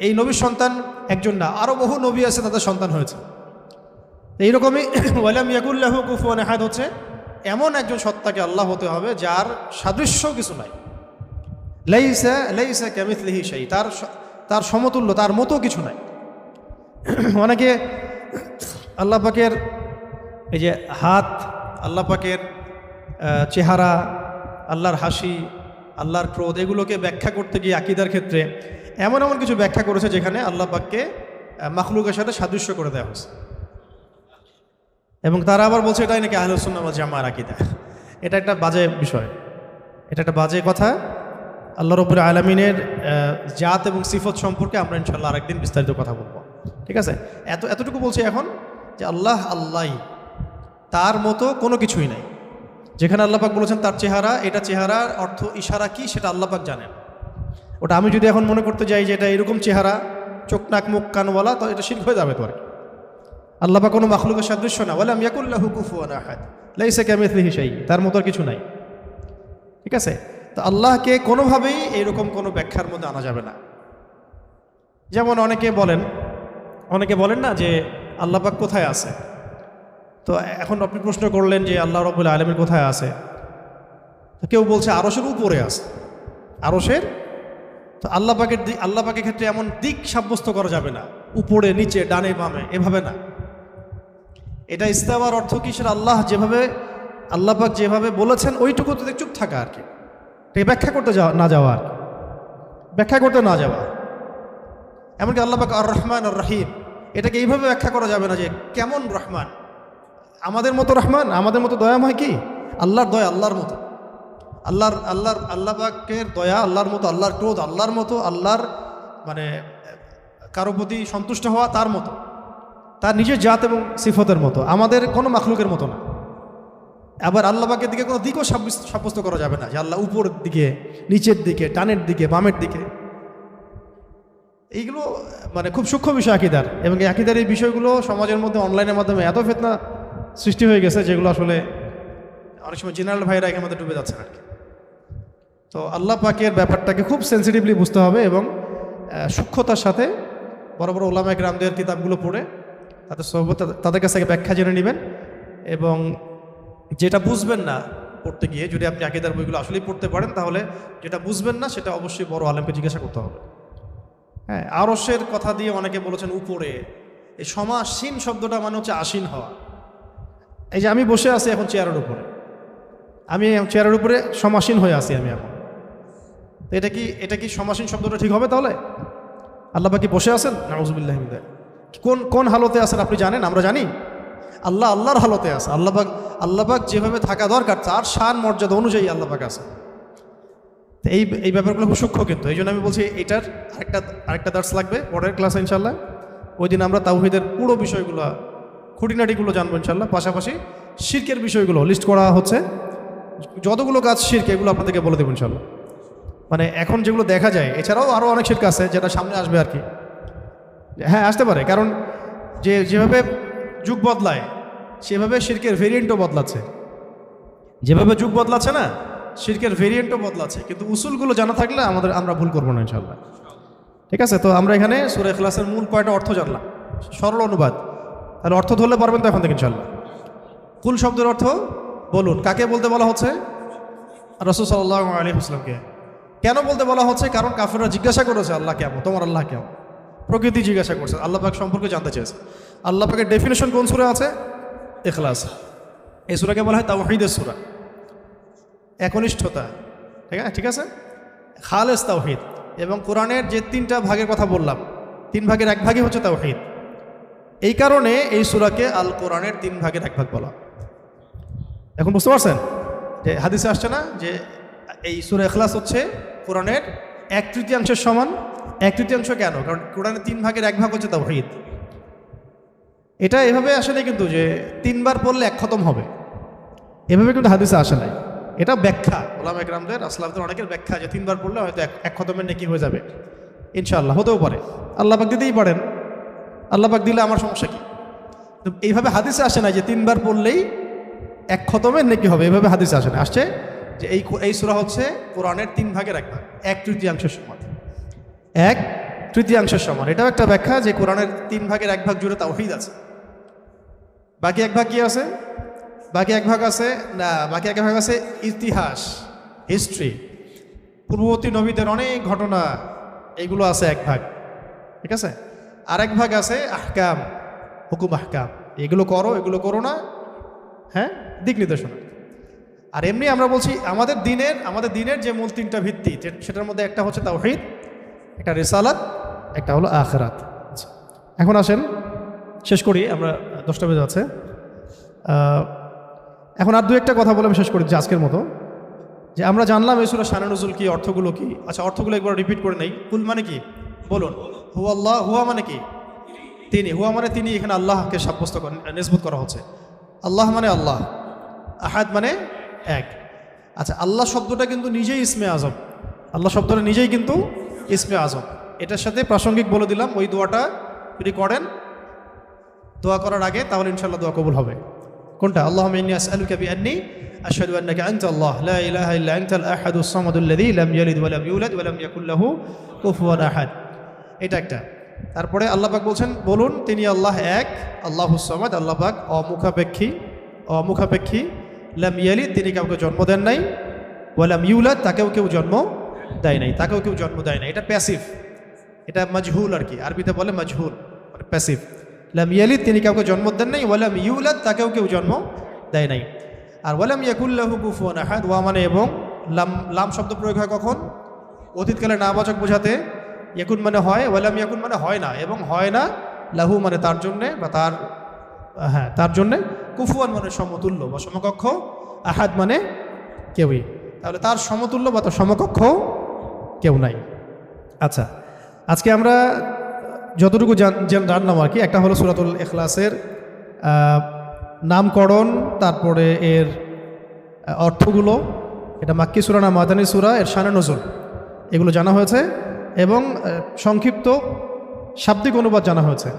এই নবীর সন্তান একজন না, আরও বহু নবী আছে, তাদের সন্তান হয়েছে। এইরকমই ওয়ালাম ইয়াকুল্লাহু কুফুয়ান আহাদ হচ্ছে এমন একজন সত্তাকে আল্লাহ হতে হবে যার সাদৃশ্য কিছু নাই। লাইসা কামিথলিহি শাই, তার সমতুল্য, তার মতো কিছু নাই। অনেকে আল্লাহ পাকের এই যে হাত, আল্লাহ পাকের চেহারা, আল্লাহর হাসি, আল্লাহর ক্রোধ, এগুলোকে ব্যাখ্যা করতে গিয়ে আকীদার ক্ষেত্রে এমন এমন কিছু ব্যাখ্যা করেছে যেখানে আল্লাহ পাককে মাখলুকের সাথে সাদৃশ্য করে দেওয়া হয়েছে। এবং তারা আবার বলছে এটাই নাকি আহলুস সুন্নাহ ওয়াল জামাআর আকীদা। এটা একটা বাজে বিষয়, এটা একটা বাজে কথা। আল্লাহ রাব্বুল আলামিনের জাত এবং সিফত সম্পর্কে আমরা ইনশাআল্লাহ আরেকদিন বিস্তারিত কথা বলবো। ঠিক আছে, এতটুকু বলছি এখন যে আল্লাহই, তার মতো কোনো কিছুই নাই। যেখানে আল্লাহ পাক বলেছেন তার চেহারা, এটা চেহারার অর্থ ইশারা কি সেটা আল্লাহ পাক জানেন। ওটা আমি যদি এখন মনে করতে যাই যে এটা এরকম চেহারা, চোখ নাক মুখ কানওয়ালা, তো এটা শিরক হয়ে যাবে। তো আর আল্লাহ পাক কোনো মাখলুকের সাদৃশ্য না, ওয়ালাম ইয়াকুল্লাহু কুফুয়ান আহাদ, লাইসা কামিথলিহি শাই, তার মতো আর কিছু নাই। ঠিক আছে, তো আল্লাহকে কোনোভাবেই এইরকম কোনো ব্যাখ্যার মধ্যে আনা যাবে না। যেমন অনেকে বলেন না যে আল্লাহ পাক কোথায় আছে। তো এখন আপনি প্রশ্ন করলেন যে আল্লাহ রাব্বুল আলামিন কোথায় আছে, কেউ বলছে আরশের উপরে আছে, আরশের। তো আল্লাহ পাকের ক্ষেত্রে এমন দিক সাব্যস্ত করা যাবে না, উপরে নিচে ডানে বামে, এভাবে না। এটা ইস্তাওয়ার অর্থ কি, সেটা আল্লাহ পাক যেভাবে বলেছেন ওইটুকুতে চুপ থাকা আর কি, ব্যাখ্যা করতে না যাওয়া, এমনকি আল্লাহ পাক আর রহমান আর রহিম, এটাকে এইভাবে ব্যাখ্যা করা যাবে না যে কেমন রহমান, আমাদের মতো রহমান, আমাদের মতো দয়াময় কি? আল্লাহর দয়া আল্লাহর মতো, আল্লাহ পাকের দয়া আল্লাহর মতো, আল্লাহর ক্রোধ আল্লাহর মতো, আল্লাহর মানে কারো প্রতি সন্তুষ্ট হওয়া তার মতো, তার নিজের জাত এবং সিফতের মতো, আমাদের কোনো মাখলুকের মতো না। আবার আল্লাহ পাকের দিকে কোনো দিকও সাব্যস্ত করা যাবে না যে আল্লাহ উপরের দিকে, নিচের দিকে, ডানের দিকে, বামের দিকে। এইগুলো মানে খুব সূক্ষ্ম বিষয় আকীদার, এবং এই আকীদার এই বিষয়গুলো সমাজের মধ্যে অনলাইনের মাধ্যমে এত ফিতনা সৃষ্টি হয়ে গেছে যেগুলো আসলে অনেক সময় জেনারেল ভাইরা এর মধ্যে ডুবে যাচ্ছে আর কি। তো আল্লাহ পাকের ব্যাপারটাকে খুব সেন্সিটিভলি বুঝতে হবে এবং সূক্ষ্মতার সাথে বড় বড় উলামায়ে কেরামদের কিতাবগুলো পড়ে তাদের কাছ থেকে ব্যাখ্যা জেনে নেবেন। এবং যেটা বুঝবেন না পড়তে গিয়ে, যদি আপনি আকীদার বইগুলো আসলেই পড়তে পারেন, তাহলে যেটা বুঝবেন না সেটা অবশ্যই বড় আলেমকে জিজ্ঞাসা করতে হবে। হ্যাঁ, আরশের কথা দিয়ে অনেকে বলেছেন উপরে, এই সমাসীন শব্দটা মানে হচ্ছে আসীন হওয়া। এই যে আমি বসে আছি এখন চেয়ারের উপরে, আমি চেয়ারের উপরে সমাসীন হয়ে আছি আমি এখন, তো এটা কি সমাসীন শব্দটা ঠিক হবে? তাহলে আল্লাহ পাক কি বসে আছেন? নাউযুবিল্লাহি মিন যালিক। কোন হালতে আছেন আপনি জানেন? আমরা জানি। আল্লাহর হালতে আছে। আল্লাহ পাক যেভাবে থাকা দরকার তার শান মর্যাদা অনুযায়ী আল্লাহ পাক আছে। তো এই ব্যাপারগুলো খুব সূক্ষ্ম, কিন্তু এই জন্য আমি বলছি এটার আরেকটা দার্স লাগবে পরের ক্লাসে ইনশাল্লাহ। ওই দিন আমরা তাওহীদের পুরো বিষয়গুলো, খুঁটিনাটিগুলো জানবো ইনশাল্লাহ। পাশাপাশি শিরকের বিষয়গুলো লিস্ট করা হচ্ছে, যতগুলো কাজ শিরক এগুলো আপনাদেরকে বলে দেবো ইনশাল্লাহ। মানে এখন যেগুলো দেখা যায়, এছাড়াও আরও অনেক শিরক আছে যেটা সামনে আসবে আর কি। হ্যাঁ, আসতে পারে, কারণ যেভাবে যুগ বদলায় সেভাবে শিরকের ভেরিয়েন্টও বদলাচ্ছে। যেভাবে যুগ বদলাচ্ছে না, শিরকের ভেরিয়েন্টও বদলাচ্ছে, কিন্তু উসুলগুলো জানা থাকলে আমরা ভুল করবো না ইনশাল্লাহ। ঠিক আছে, তো আমরা এখানে সূরা ইখলাসের মূল কয়টা অর্থ জানলাম, সরল অনুবাদ। তাহলে অর্থ ধরলে পারবেন তো এখন থেকে ইনশাল্লাহ। কুল শব্দের অর্থ বলুন, কাকে বলতে বলা হচ্ছে? রাসূল সাল্লাল্লাহু আলাইহি ওয়াসাল্লামকে। কেন বলতে বলা হচ্ছে? কারণ কাফেররা জিজ্ঞাসা করেছে আল্লাহ কেমন, তোমার আল্লাহ কেমন, প্রকৃতি জিজ্ঞাসা করছে, আল্লাহ পাক সম্পর্কে জানতে চেয়েছে। আল্লাহ পাকের ডেফিনেশন কোন সূরা আছে? ইখলাস। এই সূরাকে বলা হয় তাওহীদের সূরা, একনিষ্ঠতা। ঠিক আছে, খালেস তাওহীদ। এবং কোরআনের যে 3টা ভাগের কথা বললাম 3 ভাগের 1 ভাগই হচ্ছে তাওহীদ। এই কারণে এই সূরাকে আল কোরআনের 3 ভাগের 1 ভাগ বলা। এখন বুঝতে পারছেন যে হাদিসে আসছে না যে এই সূরা ইখলাস হচ্ছে কোরআনের 1/3 সমান। 1/3 কেন? কারণ কোরআনের 3 ভাগের 1 ভাগ হচ্ছে তাওহীদ। এটা এভাবে আসে না কিন্তু যে 3 বার পড়লে 1 খতম হবে, এভাবে কিন্তু হাদিসে আসে নাই। এটা ব্যাখ্যা, ওলামা ইকরামদের আসলাফদের অনেকের ব্যাখ্যা যে 3 বার পড়লে হয়তো 1 খতমের নেকি হয়ে যাবে। ইনশাআল্লাহ হতেও পারে, আল্লাহ পাক দিতেই পারেন, আল্লাহ পাক দিলে আমার সমস্যা কি? তো এইভাবে হাদিসে আসে না যে 3 বার পড়লেই 1 খতমের নেকি হবে, এইভাবে হাদিসে আসে না। আসছে যে এই সূরা হচ্ছে কোরআনের 3 ভাগের 1 ভাগ, 1/3 সমান, 1/3 সমান। এটাও একটা ব্যাখ্যা যে কোরআনের 3 ভাগের 1 ভাগ জুড়ে তাওহীদ আছে। বাকি 1 ভাগ কি আছে? বাকি 1 ভাগ আছে না, বাকি 1 ভাগ আছে ইতিহাস, হিস্ট্রি, পূর্ববর্তী নবীদের অনেক ঘটনা, এইগুলো আছে 1 ভাগ, ঠিক আছে। আর 1 ভাগ আছে আহকাম, হুকুম আহকাম, এগুলো করো এগুলো করো না, হ্যাঁ, দিক নির্দেশনা। আর এমনি আমরা বলছি আমাদের দিনের যে মূল 3টা ভিত্তি, সেটার মধ্যে একটা হচ্ছে তাওহীদ, একটা রিসালাত, একটা হলো আখিরাত। আচ্ছা, এখন আসেন শেষ করি, আমরা 10টা বেজে যাচ্ছে। এখন আর 2-1টা কথা বলে আমি শেষ করি যে আজকের মতো, যে আমরা জানলাম এই সূরা শানে নুজুল কি, অর্থগুলো কি। আচ্ছা, অর্থগুলো একবার রিপিট করে নেই। কুল মানে কি বলুন? হুয়া আল্লাহ, হুয়া মানে কি? তিনি, হুয়া মানে তিনি, এখানে আল্লাহকে সাব্যস্ত নিসবত করা হচ্ছে। আল্লাহ মানে আল্লাহ, আহাদ মানে 1। আচ্ছা, আল্লাহ শব্দটা কিন্তু নিজেই ইসমে আজম, আল্লাহ শব্দটা নিজেই কিন্তু ইসমে আজম। এটার সাথে প্রাসঙ্গিক বলে দিলাম, ওই দোয়াটা যদি করেন দোয়া করার আগে, তাহলে ইনশাআল্লাহ দোয়া কবুল হবে। কোনটা? আল্লাহুম্মা ইন্নী আসআলুকা বিআন্নী আশহাদু আন্নাকা আনতা আল্লাহ লা ইলাহা ইল্লা আনতাল আহাদুস সামাদুল লাযী লাম ইয়ালিদ ওয়া লাম ইউলাদ ওয়া লাম ইয়াকুল লাহু কুফুয়ান আহাদ। এটা একটা। তারপরে আল্লাহ পাক বলছেন, বলুন তিনি আল্লাহ এক, আল্লাহুস সামাদ, আল্লাহ পাক অমুখাপেক্ষী, লাম ইয়ালিদ তিনি কাউকে জন্ম দেন নাই, ওয়া লাম ইউলাদ তাকেও কেউ জন্ম দেয় নাই, এটা প্যাসিভ, এটা মাজহুল আর কি, আরবিতে বলে মাজহুল, মানে প্যাসিভ। লাম ইয়ালিদ তিনি কাউকে জন্ম দেন নাই, ওয়া লাম ইউলাদ তাকেও কেউ জন্ম দেয় নাই। আর ওয়া লাম ইয়াকুল লাহু কুফুয়ান আহাদ, ওয়া মানে এবং, লাম শব্দ প্রয়োগ হয় কখন? অতীতকালে নাবাচক বোঝাতে। ইয়াকুন মানে হয়, ওয়া লাম ইয়াকুন মানে হয় না, এবং হয় না, লাহু মানে তার জন্যে বা তার জন্যে, কুফুয়ান মানে সমতুল্য বা সমকক্ষ, আহাদ মানে কেউই। তাহলে তার সমতুল্য বা তার সমকক্ষ কেউ নাই। আচ্ছা, আজকে আমরা যতটুকু জানলাম আর কি, একটা হলো সূরাতুল ইখলাসের নামকরণ, তারপরে এর অর্থগুলো, এটা মাক্কি সূরা না মাদানী সূরা, এর শানে নুজুল, এগুলো জানা হয়েছে, এবং সংক্ষিপ্ত শাব্দিক অনুবাদ জানা হয়েছে।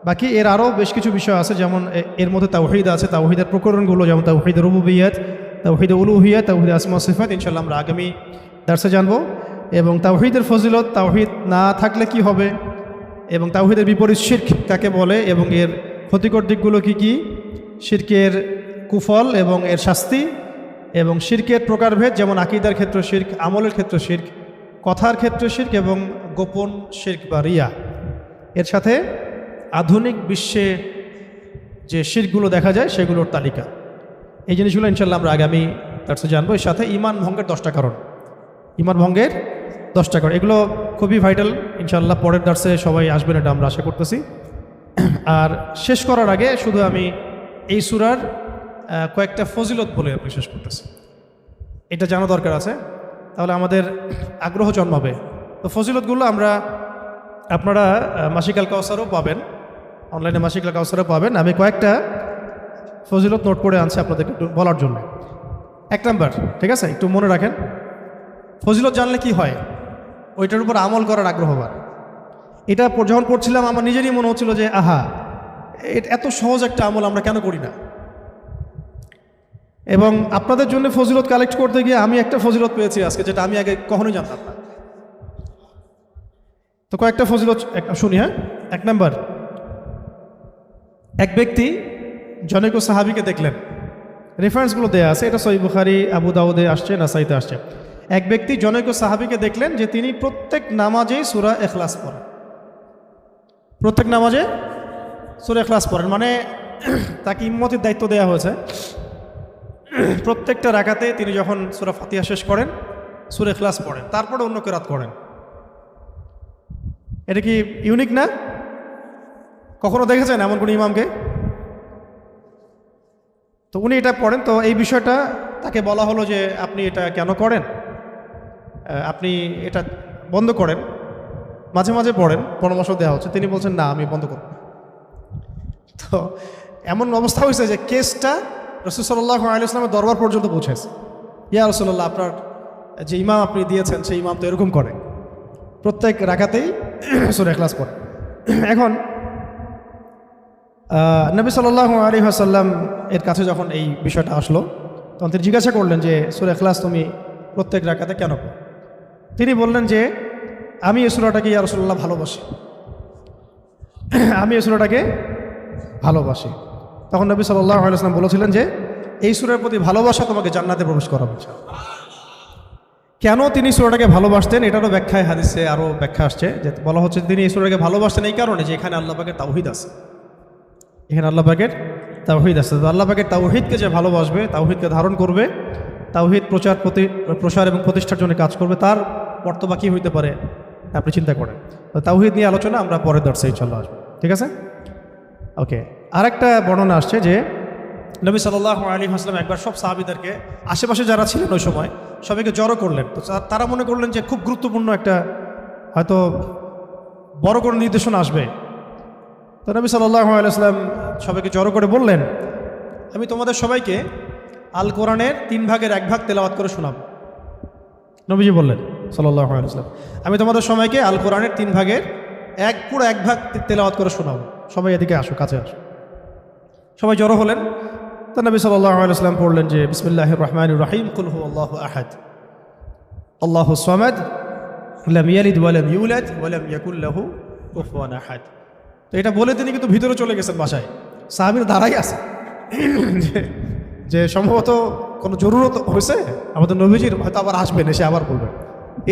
বাকি এর আরও বেশ কিছু বিষয় আছে, যেমন এর মধ্যে তাওহীদ আছে, তাওহীদের প্রকরণগুলো, যেমন তাওহীদের রুবুবিয়্যাত, তাওহীদে উলুহিয়্যাত, তাওহীদে আসমা ওয়া সিফাত, ইনশাআল্লাহ আমরা আগামী দার্সে জানবো। এবং তাওহীদের ফজিলত, তাওহীদ না থাকলে কি হবে, এবং তাওহীদের বিপরীত শিরক কাকে বলে, এবং এর ক্ষতিকর দিকগুলো কি কি, শিরকের কুফল এবং এর শাস্তি, এবং শিরকের প্রকারভেদ, যেমন আকীদার ক্ষেত্রে শিরক, আমলের ক্ষেত্রে শিরক, কথার ক্ষেত্রে শিরক, এবং গোপন শিরক বা রিয়া। এর সাথে আধুনিক বিশ্বে যে শিরকগুলো দেখা যায় সেগুলোর তালিকা। এই জিনিসগুলো ইনশাআল্লাহ আমরা আগামী দার্সে জানবো। এর সাথে ঈমান ভঙ্গের 10টা কারণ, ঈমান ভঙ্গের 10টা কারণ, এগুলো খুবই ভাইটাল। ইনশাআল্লাহ পরের দার্সে সবাই আসবেন, এটা আমরা আশা করতেছি। আর শেষ করার আগে শুধু আমি এই সূরার কয়েকটা ফজিলত বলে আপনি শেষ করতেছি, এটা জানা দরকার আছে, তাহলে আমাদের আগ্রহ জন্মাবে। তো ফজিলতগুলো আপনারা মাসিক আল কাউসারও পাবেন, অনলাইনে মাসিক আল কাউসারও পাবেন। আমি কয়েকটা ফজিলত নোট করে আনছি আপনাদেরকে একটু বলার জন্য। 1 নাম্বার, ঠিক আছে, একটু মনে রাখেন, ফজিলত জানলে কি হয়, ওইটার উপর আমল করার আগ্রহ হয়। এটা যখন পড়ছিলাম আমার নিজেরই মনে হচ্ছিল যে আহা, এত সহজ একটা আমল আমরা কেন করি না। এবং আপনাদের জন্য ফজিলত কালেক্ট করতে গিয়ে আমি একটা ফজিলত পেয়েছি আজকে, যেটা আমি আগে কখনোই জানতাম না। তো কয়েকটা ফজিলত শুনি। হ্যাঁ, 1 নাম্বার, এক ব্যক্তি জনৈক সাহাবীকে দেখলেন, রেফারেন্সগুলো দেয়া আছে, এটা সহিহ বুখারী, আবু দাউদে আসছে, নাসাইতে আসছে। এক ব্যক্তি জনৈক সাহাবীকে দেখলেন যে তিনি প্রত্যেক নামাজেই সূরা ইখলাস পড়েন, প্রত্যেক নামাজে সূরা ইখলাস পড়েন, মানে তাকে ইম্মতের দায়িত্ব দেওয়া হয়েছে। প্রত্যেকটা রাকাতে তিনি যখন সূরা ফাতিহা শেষ করেন সূরা ইখলাস পড়েন, তারপরে অন্য কেরাত করেন। এটা কি ইউনিক না? কখনো দেখেছেন এমন কোনো ইমামকে? তো উনি এটা পড়েন, তো এই বিষয়টা তাকে বলা হলো যে আপনি এটা কেন করেন, আপনি এটা বন্ধ করেন, মাঝে মাঝে পড়েন, পরামর্শ দেওয়া হচ্ছে। তিনি বলছেন না, আমি বন্ধ করব। তো এমন অবস্থা হয়েছে যে কেসটা রাসূল সাল্লাল্লাহু আলাইহি ওয়াসাল্লামের দরবার পর্যন্ত পৌঁছেছে। ইয়া রাসূলুল্লাহ, আপনার যে ইমাম আপনি দিয়েছেন সেই ইমাম তো এরকম করে, প্রত্যেক রাকাতেই সূরা ইখলাস পড়ে। এখন নবী সাল্লাল্লাহু আলাইহি ওয়াসাল্লাম এর কাছে যখন এই বিষয়টা আসলো, তখন তিনি জিজ্ঞাসা করলেন যে সূরা ইখলাস তুমি প্রত্যেক রাকাতে কেন পড়ো? তিনি বললেন যে আমি এই সূরাটাকে ইয়া রাসূলুল্লাহ ভালোবাসি, আমি এই সূরাটাকে ভালোবাসি। তখন নবী সাল্লাল্লাহু আলাইহি ওয়াসাল্লাম বলেছিলেন যে এই সূরার প্রতি ভালোবাসা তোমাকে জান্নাতে প্রবেশ করাবে। কেন তিনি সূরাটাকে ভালোবাসতেন এটারও ব্যাখ্যায় হাদিসে আরও ব্যাখ্যা আসছে, যে বলা হচ্ছে তিনি এই সূরাটাকে ভালোবাসতেন এই কারণে যে এখানে আল্লাহ পাকের তাওহীদ আছে, এখানে আল্লাহ পাকের তাওহীদ আছে। তো আল্লাহ পাকের তাওহীদকে যে ভালোবাসবে, তাওহীদকে ধারণ করবে, তাওহীদ প্রসার এবং প্রতিষ্ঠার জন্য কাজ করবে, তার বর্তবা কী হইতে পারে আপনি চিন্তা করেন। তো তাওহীদ নিয়ে আলোচনা আমরা পরের দর্শে ইনশাআল্লাহ আসবো, ঠিক আছে? ওকে, আরেকটা বর্ণনা আসছে যে নবী সাল্লাল্লাহু আলাইহি ওয়াসাল্লাম একবার সব সাহাবীদেরকে, আশেপাশে যারা ছিলেন ওই সময়, সবাইকে জড়ো করলেন। তো তারা মনে করলেন যে খুব গুরুত্বপূর্ণ একটা হয়তো বড় কোনো নির্দেশনা আসবে। তো নবী সাল্লাল্লাহু আলাইহি ওয়াসাল্লাম সবাইকে জড়ো করে বললেন, আমি তোমাদের সবাইকে আল কোরআনের 3 ভাগের 1 ভাগ তেলাওয়াত করে শোনাব। নবীজি বললেন সাল্লাল্লাহু আলাইহি ওয়াসাল্লাম, আমি তোমাদের সবাইকে আল কোরআনের 3 ভাগের পুরো 1 ভাগ তেলাওয়াত করে শোনাব। সবাই এদিকে আসো, কাছে আসো। সবাই জড়ো হলেন। তো নবী সাল্লাল্লাহু আলাইহি ওয়াসাল্লাম পড়লেন যে বিসমিল্লাহির রহমানির রহিম, কুল হুয়াল্লাহু আহাদ, আল্লাহুস সামাদ, লাম ইয়ালিদ ওয়া লাম ইউলাদ ওয়া লাম ইয়াকুল লাহু কুফুয়ান আহাদ। তো এটা বলে তিনি কিন্তু ভিতরে চলে গেছেন বাসায়, সাহাবীরা দাঁড়াই আছে যে সম্ভবত কোনো জরুরত হয়েছে আমাদের নবীজির, হয়তো আবার আসবেন, এসে আবার বলবেন।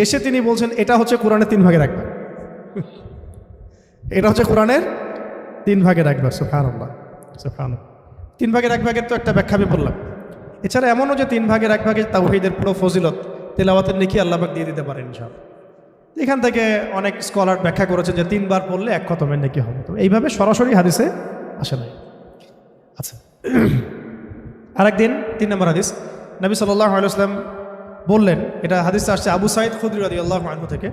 এসে তিনি বলছেন এটা হচ্ছে কোরআনের 3 ভাগের 1 ভাগ, এটা হচ্ছে কোরআনের 3 ভাগের 1 ভাগ। সুবহানাল্লাহ, সুবহানাল্লাহ। 3 ভাগের 1 ভাগের তো একটা ব্যাখ্যা আমি বললাম। এছাড়া এমনও যে 3 ভাগের 1 ভাগের তাওহীদের পুরো ফজিলত, তেলাওয়াতের নেকি আল্লাহ পাক দিয়ে দিতে পারেন ইনশাআল্লাহ। এখান থেকে অনেক স্কলার ব্যাখ্যা করেছেন যে 3 বার পড়লে 1 খতমের নেকি হবে। তো এইভাবে সরাসরি হাদিসে আসে নাই। আচ্ছা, আরেকদিন 3 নম্বর হাদিস, নবী সাল্লাল্লাহু আলাইহি ওয়াসাল্লাম বললেন, এটা হাদিসে আসছে আবু সাঈদ খুদরি রাদিয়াল্লাহু আনহু থেকে।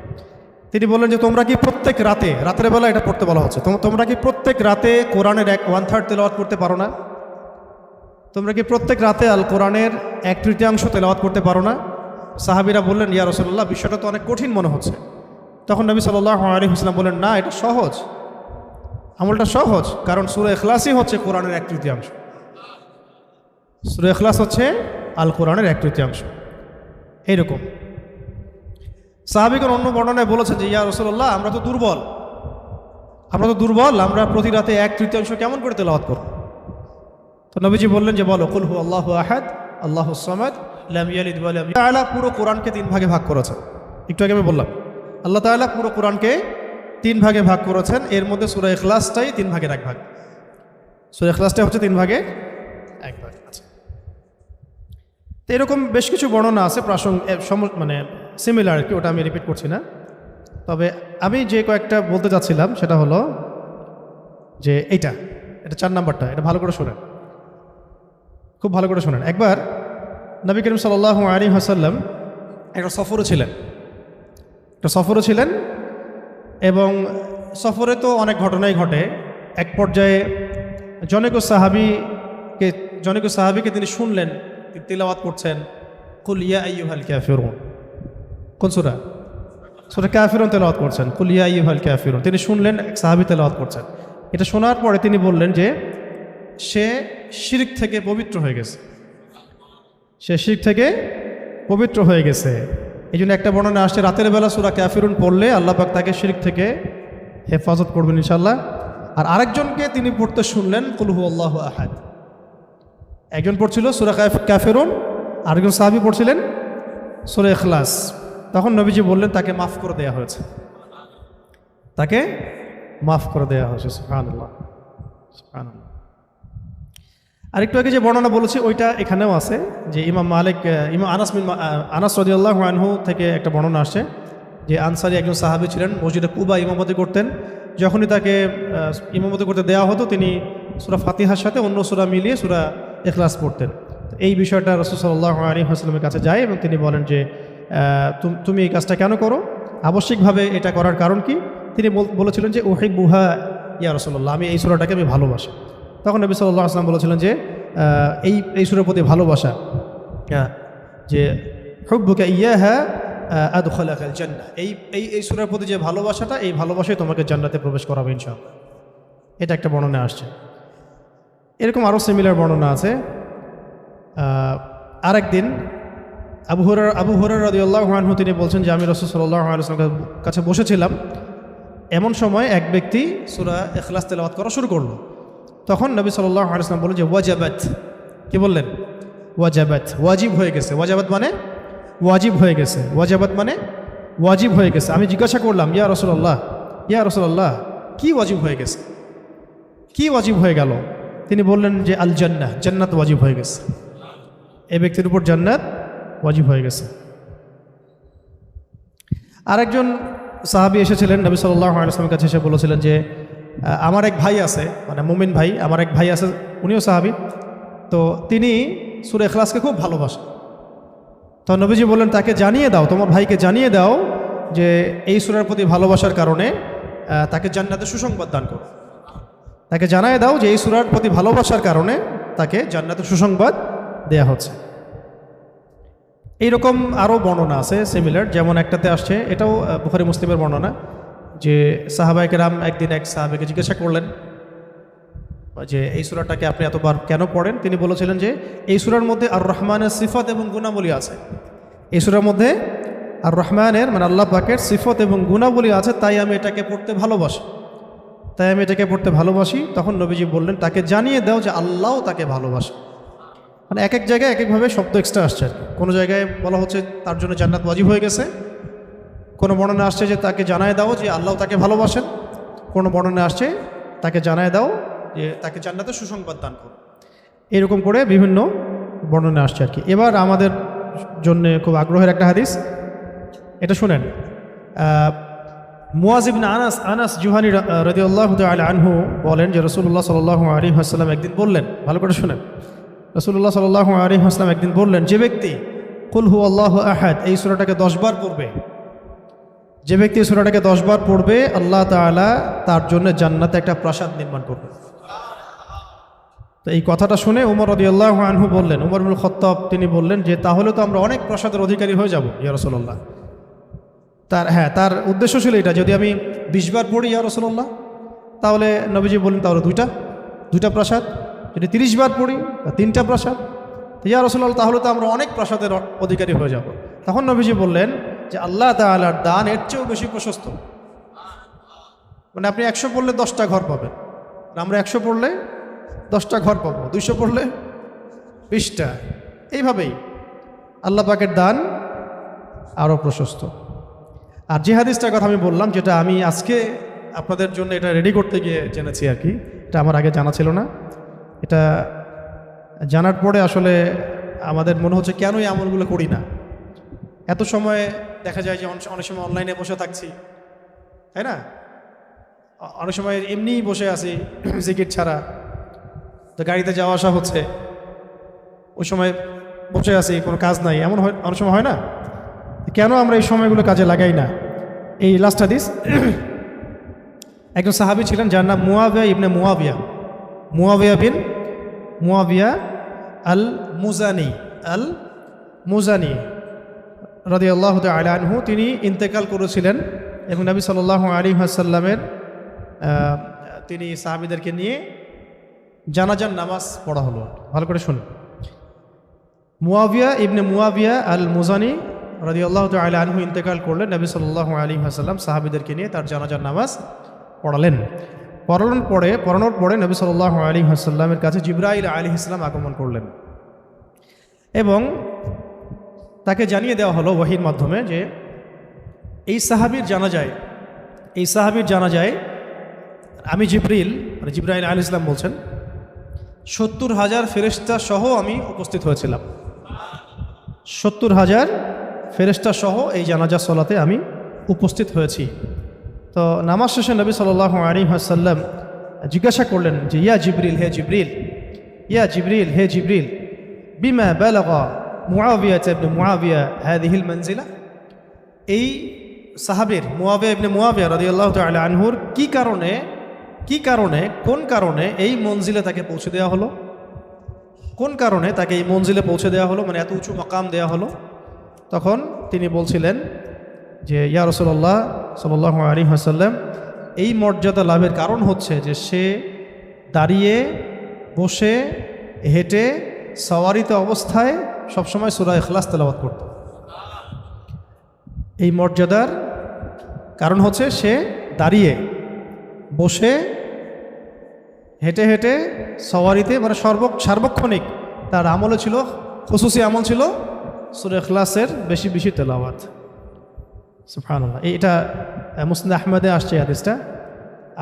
তিনি বললেন যে তোমরা কি প্রত্যেক রাতের বেলা, এটা পড়তে বলা হচ্ছে, তোমরা কি প্রত্যেক রাতে কোরআনের 1/3 তেলাওয়াত করতে পারো না? তোমরা কি প্রত্যেক রাতে আল কোরআনের 1/3 তেলাওয়াত করতে পারো না? সাহাবীরা বললেন, ইয়া রাসূলুল্লাহ, বিষয়টা তো অনেক কঠিন মনে হচ্ছে। তখন নবী সাল্লাল্লাহু আলাইহি ওয়াসাল্লাম বললেন, না, এটা সহজ, আমলটা সহজ, কারণ সূরা ইখলাসই হচ্ছে কোরআনের 1/3। সূরা ইখলাস হচ্ছে আল কোরআনের 1/3। এইরকম সাহাবীগণ অন্য বর্ণনায় বলেছেন যে ইয়া রাসূলুল্লাহ, আমরা তো দুর্বল, আমরা প্রতি রাতে 1/3 কেমন করে তেলাওয়াত করব? তো নবীজি বললেন যে বলো, কুল হুয়াল্লাহু আহাদ, আল্লাহুস সামাদ, লাম ইয়ালিদ ওয়া লাম ইউলাদ। আল্লাহ তাআলা পুরো কোরআনকে 3 ভাগে ভাগ করেছেন। একটু আগে আমি বললাম, আল্লাহ তাআলা পুরো কোরআনকে 3 ভাগে ভাগ করেছেন। এর মধ্যে সূরা ইখলাসটাই 3 ভাগের 1 ভাগ। সূরা ইখলাসটা হচ্ছে 3 ভাগে 1 ভাগ। আচ্ছা, তো এরকম বেশ কিছু বর্ণনা আছে মানে সিমিলার, কি ওটা আমি রিপিট করছি না। তবে আমি যে কয়েকটা বলতে চাচ্ছিলাম সেটা হলো যে এটা 4 নাম্বারটা, এটা ভালো করে শোনেন, খুব ভালো করে শোনেন। একবার নবী করিম সাল্লাল্লাহু আলাইহি ওয়াসাল্লাম একটা সফরে ছিলেন এবং সফরে তো অনেক ঘটনাই ঘটে। এক পর্যায়ে জনৈক সাহাবীকে তিনি শুনলেন তিলাওয়াত করছেন, কুল ইয়া আইয়ুহাল কাফিরুন। কোন সূরা? সূরা কাফিরুন তেলাওয়াত করছেন, কুল ইয়া আইয়ুহাল কাফিরুন। তিনি শুনলেন এক সাহাবী তেলাওয়াত করছেন। এটা শোনার পরে তিনি বললেন যে সে শিরক থেকে পবিত্র হয়ে গেছে, এই জন্য একটা বর্ণনা আসছে রাতের বেলা সূরা কাফিরুন পড়লে আল্লাহ পাক তাকে শিরক থেকে হেফাজত করবেন ইনশাআল্লাহ। আর আরেকজনকে তিনি পড়তে শুনলেন কুল হুয়াল্লাহু আহাদ। একজন পড়ছিল সূরা কাফিরুন, আরেকজন সাহাবী পড়ছিলেন সূরা ইখলাস। তখন নবীজি বললেন তাকে মাফ করে দেওয়া হয়েছে, সুবহানাল্লাহ, সুবহানাল্লাহ। আরেকটু আগে যে বর্ণনা বলেছি ওইটা এখানেও আছে, যে ইমাম আনাস রাদিয়াল্লাহু আনহু থেকে একটা বর্ণনা আসছে যে আনসারী একজন সাহাবী ছিলেন, মসজিদে কুবা ইমামতি করতেন। যখনই তাকে ইমামতি করতে দেওয়া হতো তিনি সূরা ফাতিহার সাথে অন্য সূরা মিলিয়ে সূরা ইখলাস পড়তেন। এই বিষয়টা রাসূল সাল্লাল্লাহু আলাইহি ওয়াসাল্লামের কাছে যায় এবং তিনি বলেন যে তুমি এই কাজটা কেন করো, আবশ্যিকভাবে এটা করার কারণ কি? তিনি বলেছিলেন যে উহিব্বুহা ইয়া রাসূলুল্লাহ, আমি এই সূরাটাকে আমি ভালোবাসি। তখন নবী সাল্লাল্লাহু আলাইহি ওয়াসাল্লাম বলেছিলেন যে এই সূরার প্রতি ভালোবাসা, যে হুব্বুকা ইয়াহা আদখালাকাল জান্নাহ, এই সূরার প্রতি যে ভালোবাসাটা, এই ভালোবাসাই তোমাকে জান্নাতে প্রবেশ করাবে ইনশাআল্লাহ। এটা একটা বর্ণনা আসছে। এরকম আরও সিমিলার বর্ণনা আছে। আরেকদিন আবু হুরায়রা রাদিয়াল্লাহু আনহু তিনি বলছেন যে আমি রাসূল সাল্লাল্লাহু আলাইহি ওয়াসাল্লামের কাছে বসেছিলাম, এমন সময় এক ব্যক্তি সূরা ইখলাস তেলাওয়াত করা শুরু করলো। তখন নবী সাল্লাল্লাহু আলাইহি ওয়াসাল্লাম বললেন যে ওয়াজাবাত, কি বললেন? ওয়াজাবাত, ওয়াজিব হয়ে গেছে। ওয়াজাবাত মানে ওয়াজিব হয়ে গেছে, ওয়াজাবাত মানে ওয়াজিব হয়ে গেছে। আমি জিজ্ঞাসা করলাম ইয়া রাসূলুল্লাহ কি ওয়াজিব হয়ে গেছে, কি ওয়াজিব হয়ে গেল? তিনি বললেন যে আল জান্নাহ, জান্নাত ওয়াজিব হয়ে গেছে, এই ব্যক্তির উপর জান্নাত ওয়াজিব হয়ে গেছে। আরেকজন সাহাবী এসেছিলেন নবী সাল্লাল্লাহু আলাইহি ওয়াসাল্লামের কাছে, এসে বলেছিলেন যে আমার এক ভাই আছে, মানে মুমিন ভাই, আমার এক ভাই আছে, উনিও সাহাবী, তো তিনি সূরা ইখলাসকে খুব ভালোবাসেন। তো নবীজি বললেন তাকে জানিয়ে দাও, তোমার ভাইকে জানিয়ে দাও যে এই সূরার প্রতি ভালোবাসার কারণে তাকে জান্নাতের সুসংবাদ দান করো। তাকে জানিয়ে দাও যে এই সূরার প্রতি ভালোবাসার কারণে তাকে জান্নাতের সুসংবাদ দেয়া হচ্ছে। এইরকম আরও বর্ণনা আছে সিমিলার, যেমন একটাতে আসছে, এটাও বুখারী মুসলিমের বর্ণনা, যে সাহাবায়ে কেরাম একদিন এক সাহাবীকে জিজ্ঞাসা করলেন যে এই সূরাটাকে আপনি এতবার কেন পড়েন? তিনি বলেছিলেন যে এই সূরার মধ্যে আর রহমানের সিফত এবং গুণাবলী আছে, এই সূরার মধ্যে আর রহমানের মানে আল্লাহ পাকের সিফত এবং গুণাবলী আছে, তাই আমি এটাকে পড়তে ভালোবাসি। তখন নবীজি বললেন তাকে জানিয়ে দাও যে আল্লাহও তাকে ভালোবাসে। মানে এক এক জায়গায় এক একভাবে শব্দ এক্সট্রা আসছে আর কি। কোনো জায়গায় বলা হচ্ছে তার জন্য জান্নাত ওয়াজিব হয়ে গেছে, কোনো বর্ণনা আসছে যে তাকে জানায় দাও যে আল্লাহ তাকে ভালোবাসেন, কোনো বর্ণনা আসছে তাকে জানায় দাও যে তাকে জান্নাতের সুসংবাদ দান করো। এরকম করে বিভিন্ন বর্ণনা আসছে আর কি। এবার আমাদের জন্য খুব আগ্রহের একটা হাদিস, এটা শুনেন। মুয়াজ ইবনে আনাস জুহানী রাদিয়াল্লাহু তাআলা আনহু বলেন যে রাসূলুল্লাহ সাল্লাল্লাহু আলাইহি ওয়াসাল্লাম একদিন বললেন, ভালো করে শুনেন, রাসূলুল্লাহ সাল্লাল্লাহু আলাইহি ওয়াসাল্লাম একদিন বললেন, যে ব্যক্তি কুল হুয়াল্লাহু আহাদ এই সূরাটাকে 10 বার পড়বে, যে ব্যক্তি এই সূরাটাকে 10 বার পড়বে, আল্লাহ তাআলা তার জন্য জান্নাতে একটা প্রাসাদ নির্মাণ করবে। তো এই কথাটা শুনে ওমর রাদিয়াল্লাহু আনহু বললেন, ওমর ইবনে খাত্তাব তিনি বললেন যে তাহলে তো আমরা অনেক প্রাসাদের অধিকারী হয়ে যাব ইয়া রাসূলুল্লাহ। তার উদ্দেশ্য ছিল এটা, যদি আমি 20 বার পড়ি ইয়া রাসূলুল্লাহ, তাহলে নবীজি বললেন তাহলে দুইটা প্রাসাদ, যদি 30 বার পড়ি 3টা প্রাসাদ, ইয়া রাসূলুল্লাহ তাহলে তো আমরা অনেক প্রাসাদের অধিকারী হয়ে যাব। তখন নবীজি বললেন যে আল্লাহ তাআলার দান এর চেয়েও বেশি প্রশস্ত, মানে আপনি 100 পড়লে 10টা ঘর পাবেন, আমরা 100 পড়লে 10টা ঘর পাবো, 200 পড়লে 20টা। এইভাবেই আল্লাহ পাকের দান আরও প্রশস্ত। আর যে হাদিসটার কথা আমি বললাম, যেটা আমি আজকে আপনাদের জন্য এটা রেডি করতে গিয়ে জেনেছি আর কি, এটা আমার আগে জানা ছিল না। এটা জানার পরে আসলে আমাদের মনে হচ্ছে কেন এই আমলগুলো করি না। এত সময় দেখা যায় যে অনেক সময় অনলাইনে বসে থাকছি, তাই না? অনেক সময় এমনিই বসে আছি জিকির ছাড়া, তো গাড়িতে যাওয়া আসা হচ্ছে, ওই সময় বসে আছি, কোনো কাজ নাই, এমন হয় অনেক সময় হয় না? কেন আমরা এই সময়গুলো কাজে লাগাই না? এই লাস্ট হাদিস, একজন সাহাবী ছিলেন যার নাম মুয়াবিয়া ইবনে মুয়াবিয়া বিন মুয়াবিয়া আল মুজানি রাদিয়াল্লাহু তাআলা আনহু, তিনি ইন্তেকাল করেছিলেন এবং নবী সাল্লাল্লাহু আলাইহি ওয়াসাল্লামের তিনি সাহাবীদেরকে নিয়ে জানাজার নামাজ পড়া হলো। ভালো করে শুনুন, মুয়াবিয়া ইবনে মুয়াবিয়া আল মুজানি রাদিয়াল্লাহু তাআলা আনহু ইন্তেকাল করলেন, নবী সাল্লাল্লাহু আলাইহি ওয়াসাল্লাম সাহাবীদেরকে নিয়ে তার জানাজার নামাজ পড়ানোর পরে নবী সাল্লাল্লাহু আলাইহি ওয়াসাল্লামের কাছে জিবরাইল আলাইহিস সালাম আগমন করলেন এবং তাকে জানিয়ে দেওয়া হলো ওহীর মাধ্যমে যে এই সাহাবীর জানাজায় আমি জিবরাইল আলাইহিস সালাম বলছেন 70,000 ফেরেশতা সহ আমি উপস্থিত হয়েছিলাম। 70,000 ফেরেশতা সহ এই জানাজা সালাতে আমি উপস্থিত হয়েছি। তো নামাজ শেষে নবী সাল্লাল্লাহু আলাইহি ওয়াসাল্লাম জিজ্ঞাসা করলেন যে ইয়া জিবরিল, হে জিবরিল, ইয়া জিবরিল, হে জিবরিল, বিমা বালাগা মুআবিয়া ইবনে মুআবিয়া হাযিহিল মানজিলা। এই সাহাবীর মুআবিয়া ইবনে মুআবিয়া রাদিয়াল্লাহু তাআলা আনহুর কোন কারণে এই মঞ্জিলে তাকে পৌঁছে দেওয়া হলো, কোন কারণে তাকে এই মঞ্জিলে পৌঁছে দেওয়া হলো, মানে এত উঁচু মাকাম দেওয়া হলো। তখন তিনি বলছিলেন যে ইয়া রাসূলুল্লাহ সাল্লাল্লাহু আলাইহি ওয়াসাল্লাম, এই মর্যাদা লাভের কারণ হচ্ছে যে সে দাঁড়িয়ে, বসে, হেঁটে, সওয়ারিত অবস্থায় সবসময় সূরা ইখলাস তেলাওয়াত করত। এই মর্যাদার কারণ হচ্ছে সে দাঁড়িয়ে, বসে, হেঁটে হেঁটে, সওয়ারিতে, মানে সার্বক্ষণিক তার আমলে ছিল, খুসুসি আমল ছিল সূরা ইখলাসের বেশি বেশি তেলাওয়াত। সুবহানাল্লাহ। এটা মুসনাদ আহমদে আসছে হাদিসটা,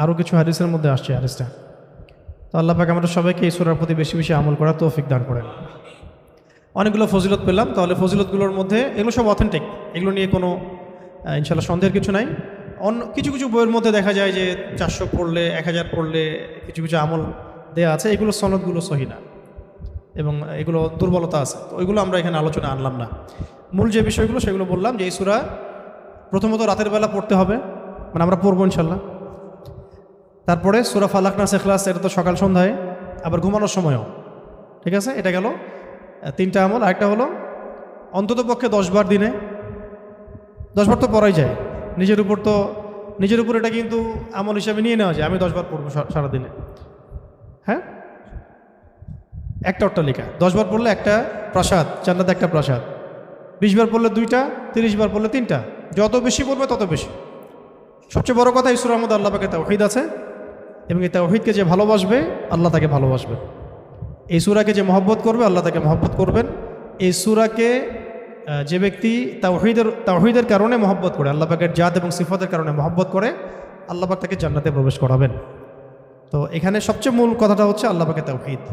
আরও কিছু হাদিসের মধ্যে আসছে হাদিসটা। তো আল্লাহ পাক আমাদের সবাইকে এই সূরার প্রতি বেশি বেশি আমল করার তৌফিক দান করেন। অনেকগুলো ফজিলত পেলাম, তাহলে ফজিলতগুলোর মধ্যে এগুলো সব অথেন্টিক, এগুলো নিয়ে কোনো ইনশাআল্লাহ সন্দেহের কিছু নাই। কিছু কিছু বইয়ের মধ্যে দেখা যায় যে 400 পড়লে, 1000 পড়লে কিছু কিছু আমল দেয়া আছে, এগুলো সনদগুলো সহি না এবং এগুলো দুর্বলতা আছে। তো ওইগুলো আমরা এখানে আলোচনা আনলাম না। মূল যে বিষয়গুলো সেগুলো বললাম যে এই সূরা প্রথমত রাতের বেলা পড়তে হবে, মানে আমরা পড়বো ইনশাল্লাহ। তারপরে সূরা ফালাক, নাস, ইখলাস, এটা তো সকাল সন্ধ্যায়, আবার ঘুমানোর সময়ও, ঠিক আছে। এটা গেল 3টা আমল। আরেকটা হলো অন্তত পক্ষে 10 বার দিনে, 10 বার তো পড়াই যায়, নিজের উপর এটা কিন্তু আমল হিসাবে নিয়ে নেওয়া যায়। আমি 10 বার পড়বো সারাদিনে, হ্যাঁ, একটা অট্টালিকা, 10 বার পড়লে একটা প্রাসাদ, জান্নাতে একটা প্রাসাদ, 20 বার পড়লে 2টা, 30 বার পড়লে 3টা, যত বেশি পড়বে তত বেশি। সবচেয়ে বড় কথা, এই সূরার মধ্যে আল্লাহ পাকের তাওহীদ আছে এবং এই তাওহীদকে যে ভালোবাসবে আল্লাহ তাকে ভালোবাসবে। এই সূরাকে যে মহব্বত করবে আল্লাহ তাকে মহব্বত করবেন। এই সূরাকে যে ব্যক্তি তাওহীদের কারণে মহব্বত করে, আল্লাহ পাকের জাত এবং সিফাতের কারণে মহব্বত করে, আল্লাহ পাক তাকে জান্নাতে প্রবেশ করাবেন। তো এখানে সবচেয়ে মূল কথাটা হচ্ছে আল্লাহ পাকের তাওহীদ।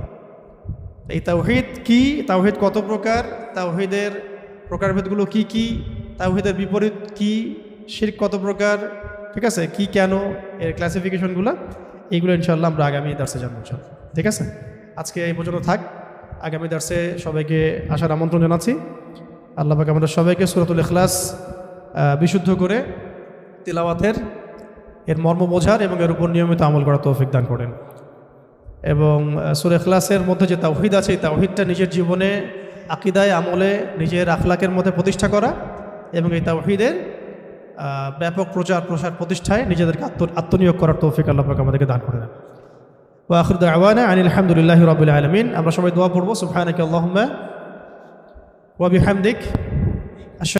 এই তাওহীদ কি, তাওহীদ কত প্রকার, তাওহীদের প্রকারভেদগুলো কি কি, তাওহীদের বিপরীত কি, শিরক কত প্রকার, ঠিক আছে, কি, কেন, এর ক্লাসিফিকেশনগুলো, এইগুলো ইনশাআল্লাহ আমরা আগামী দার্সে জানবো ইনশাআল্লাহ। ঠিক আছে, আজকে এই পর্যন্ত থাক। আগামী দার্সে সবাইকে আসার আমন্ত্রণ জানাচ্ছি। আল্লাহ পাক আমাদের সবাইকে সূরাতুল ইখলাস বিশুদ্ধ করে তিলাওয়াতের, এর মর্ম বোঝার এবং এর উপর নিয়মিত আমল করার তৌফিক দান করেন। এবং সূরা ইখলাসের মধ্যে যে তাওহীদ আছে, এই তাওহীদটা নিজের জীবনে, আকীদায়, আমলে, নিজের আখলাকের মধ্যে প্রতিষ্ঠা করা এবং এই তাওহীদের ব্যাপক প্রচার প্রসার প্রতিষ্ঠায় নিজেদেরকে আত্মনিয়োগ করার তৌফিক আল্লাহ পাক আমাদেরকে দান করে দেন। ওয়া আখিরু দাওয়ানা আনিল হামদুলিল্লাহি রাব্বিল আলামিন। আমরা সবাই দোয়া পড়ব। সুবহানাকা আল্লাহুম্মা ওয়া বিহামদিক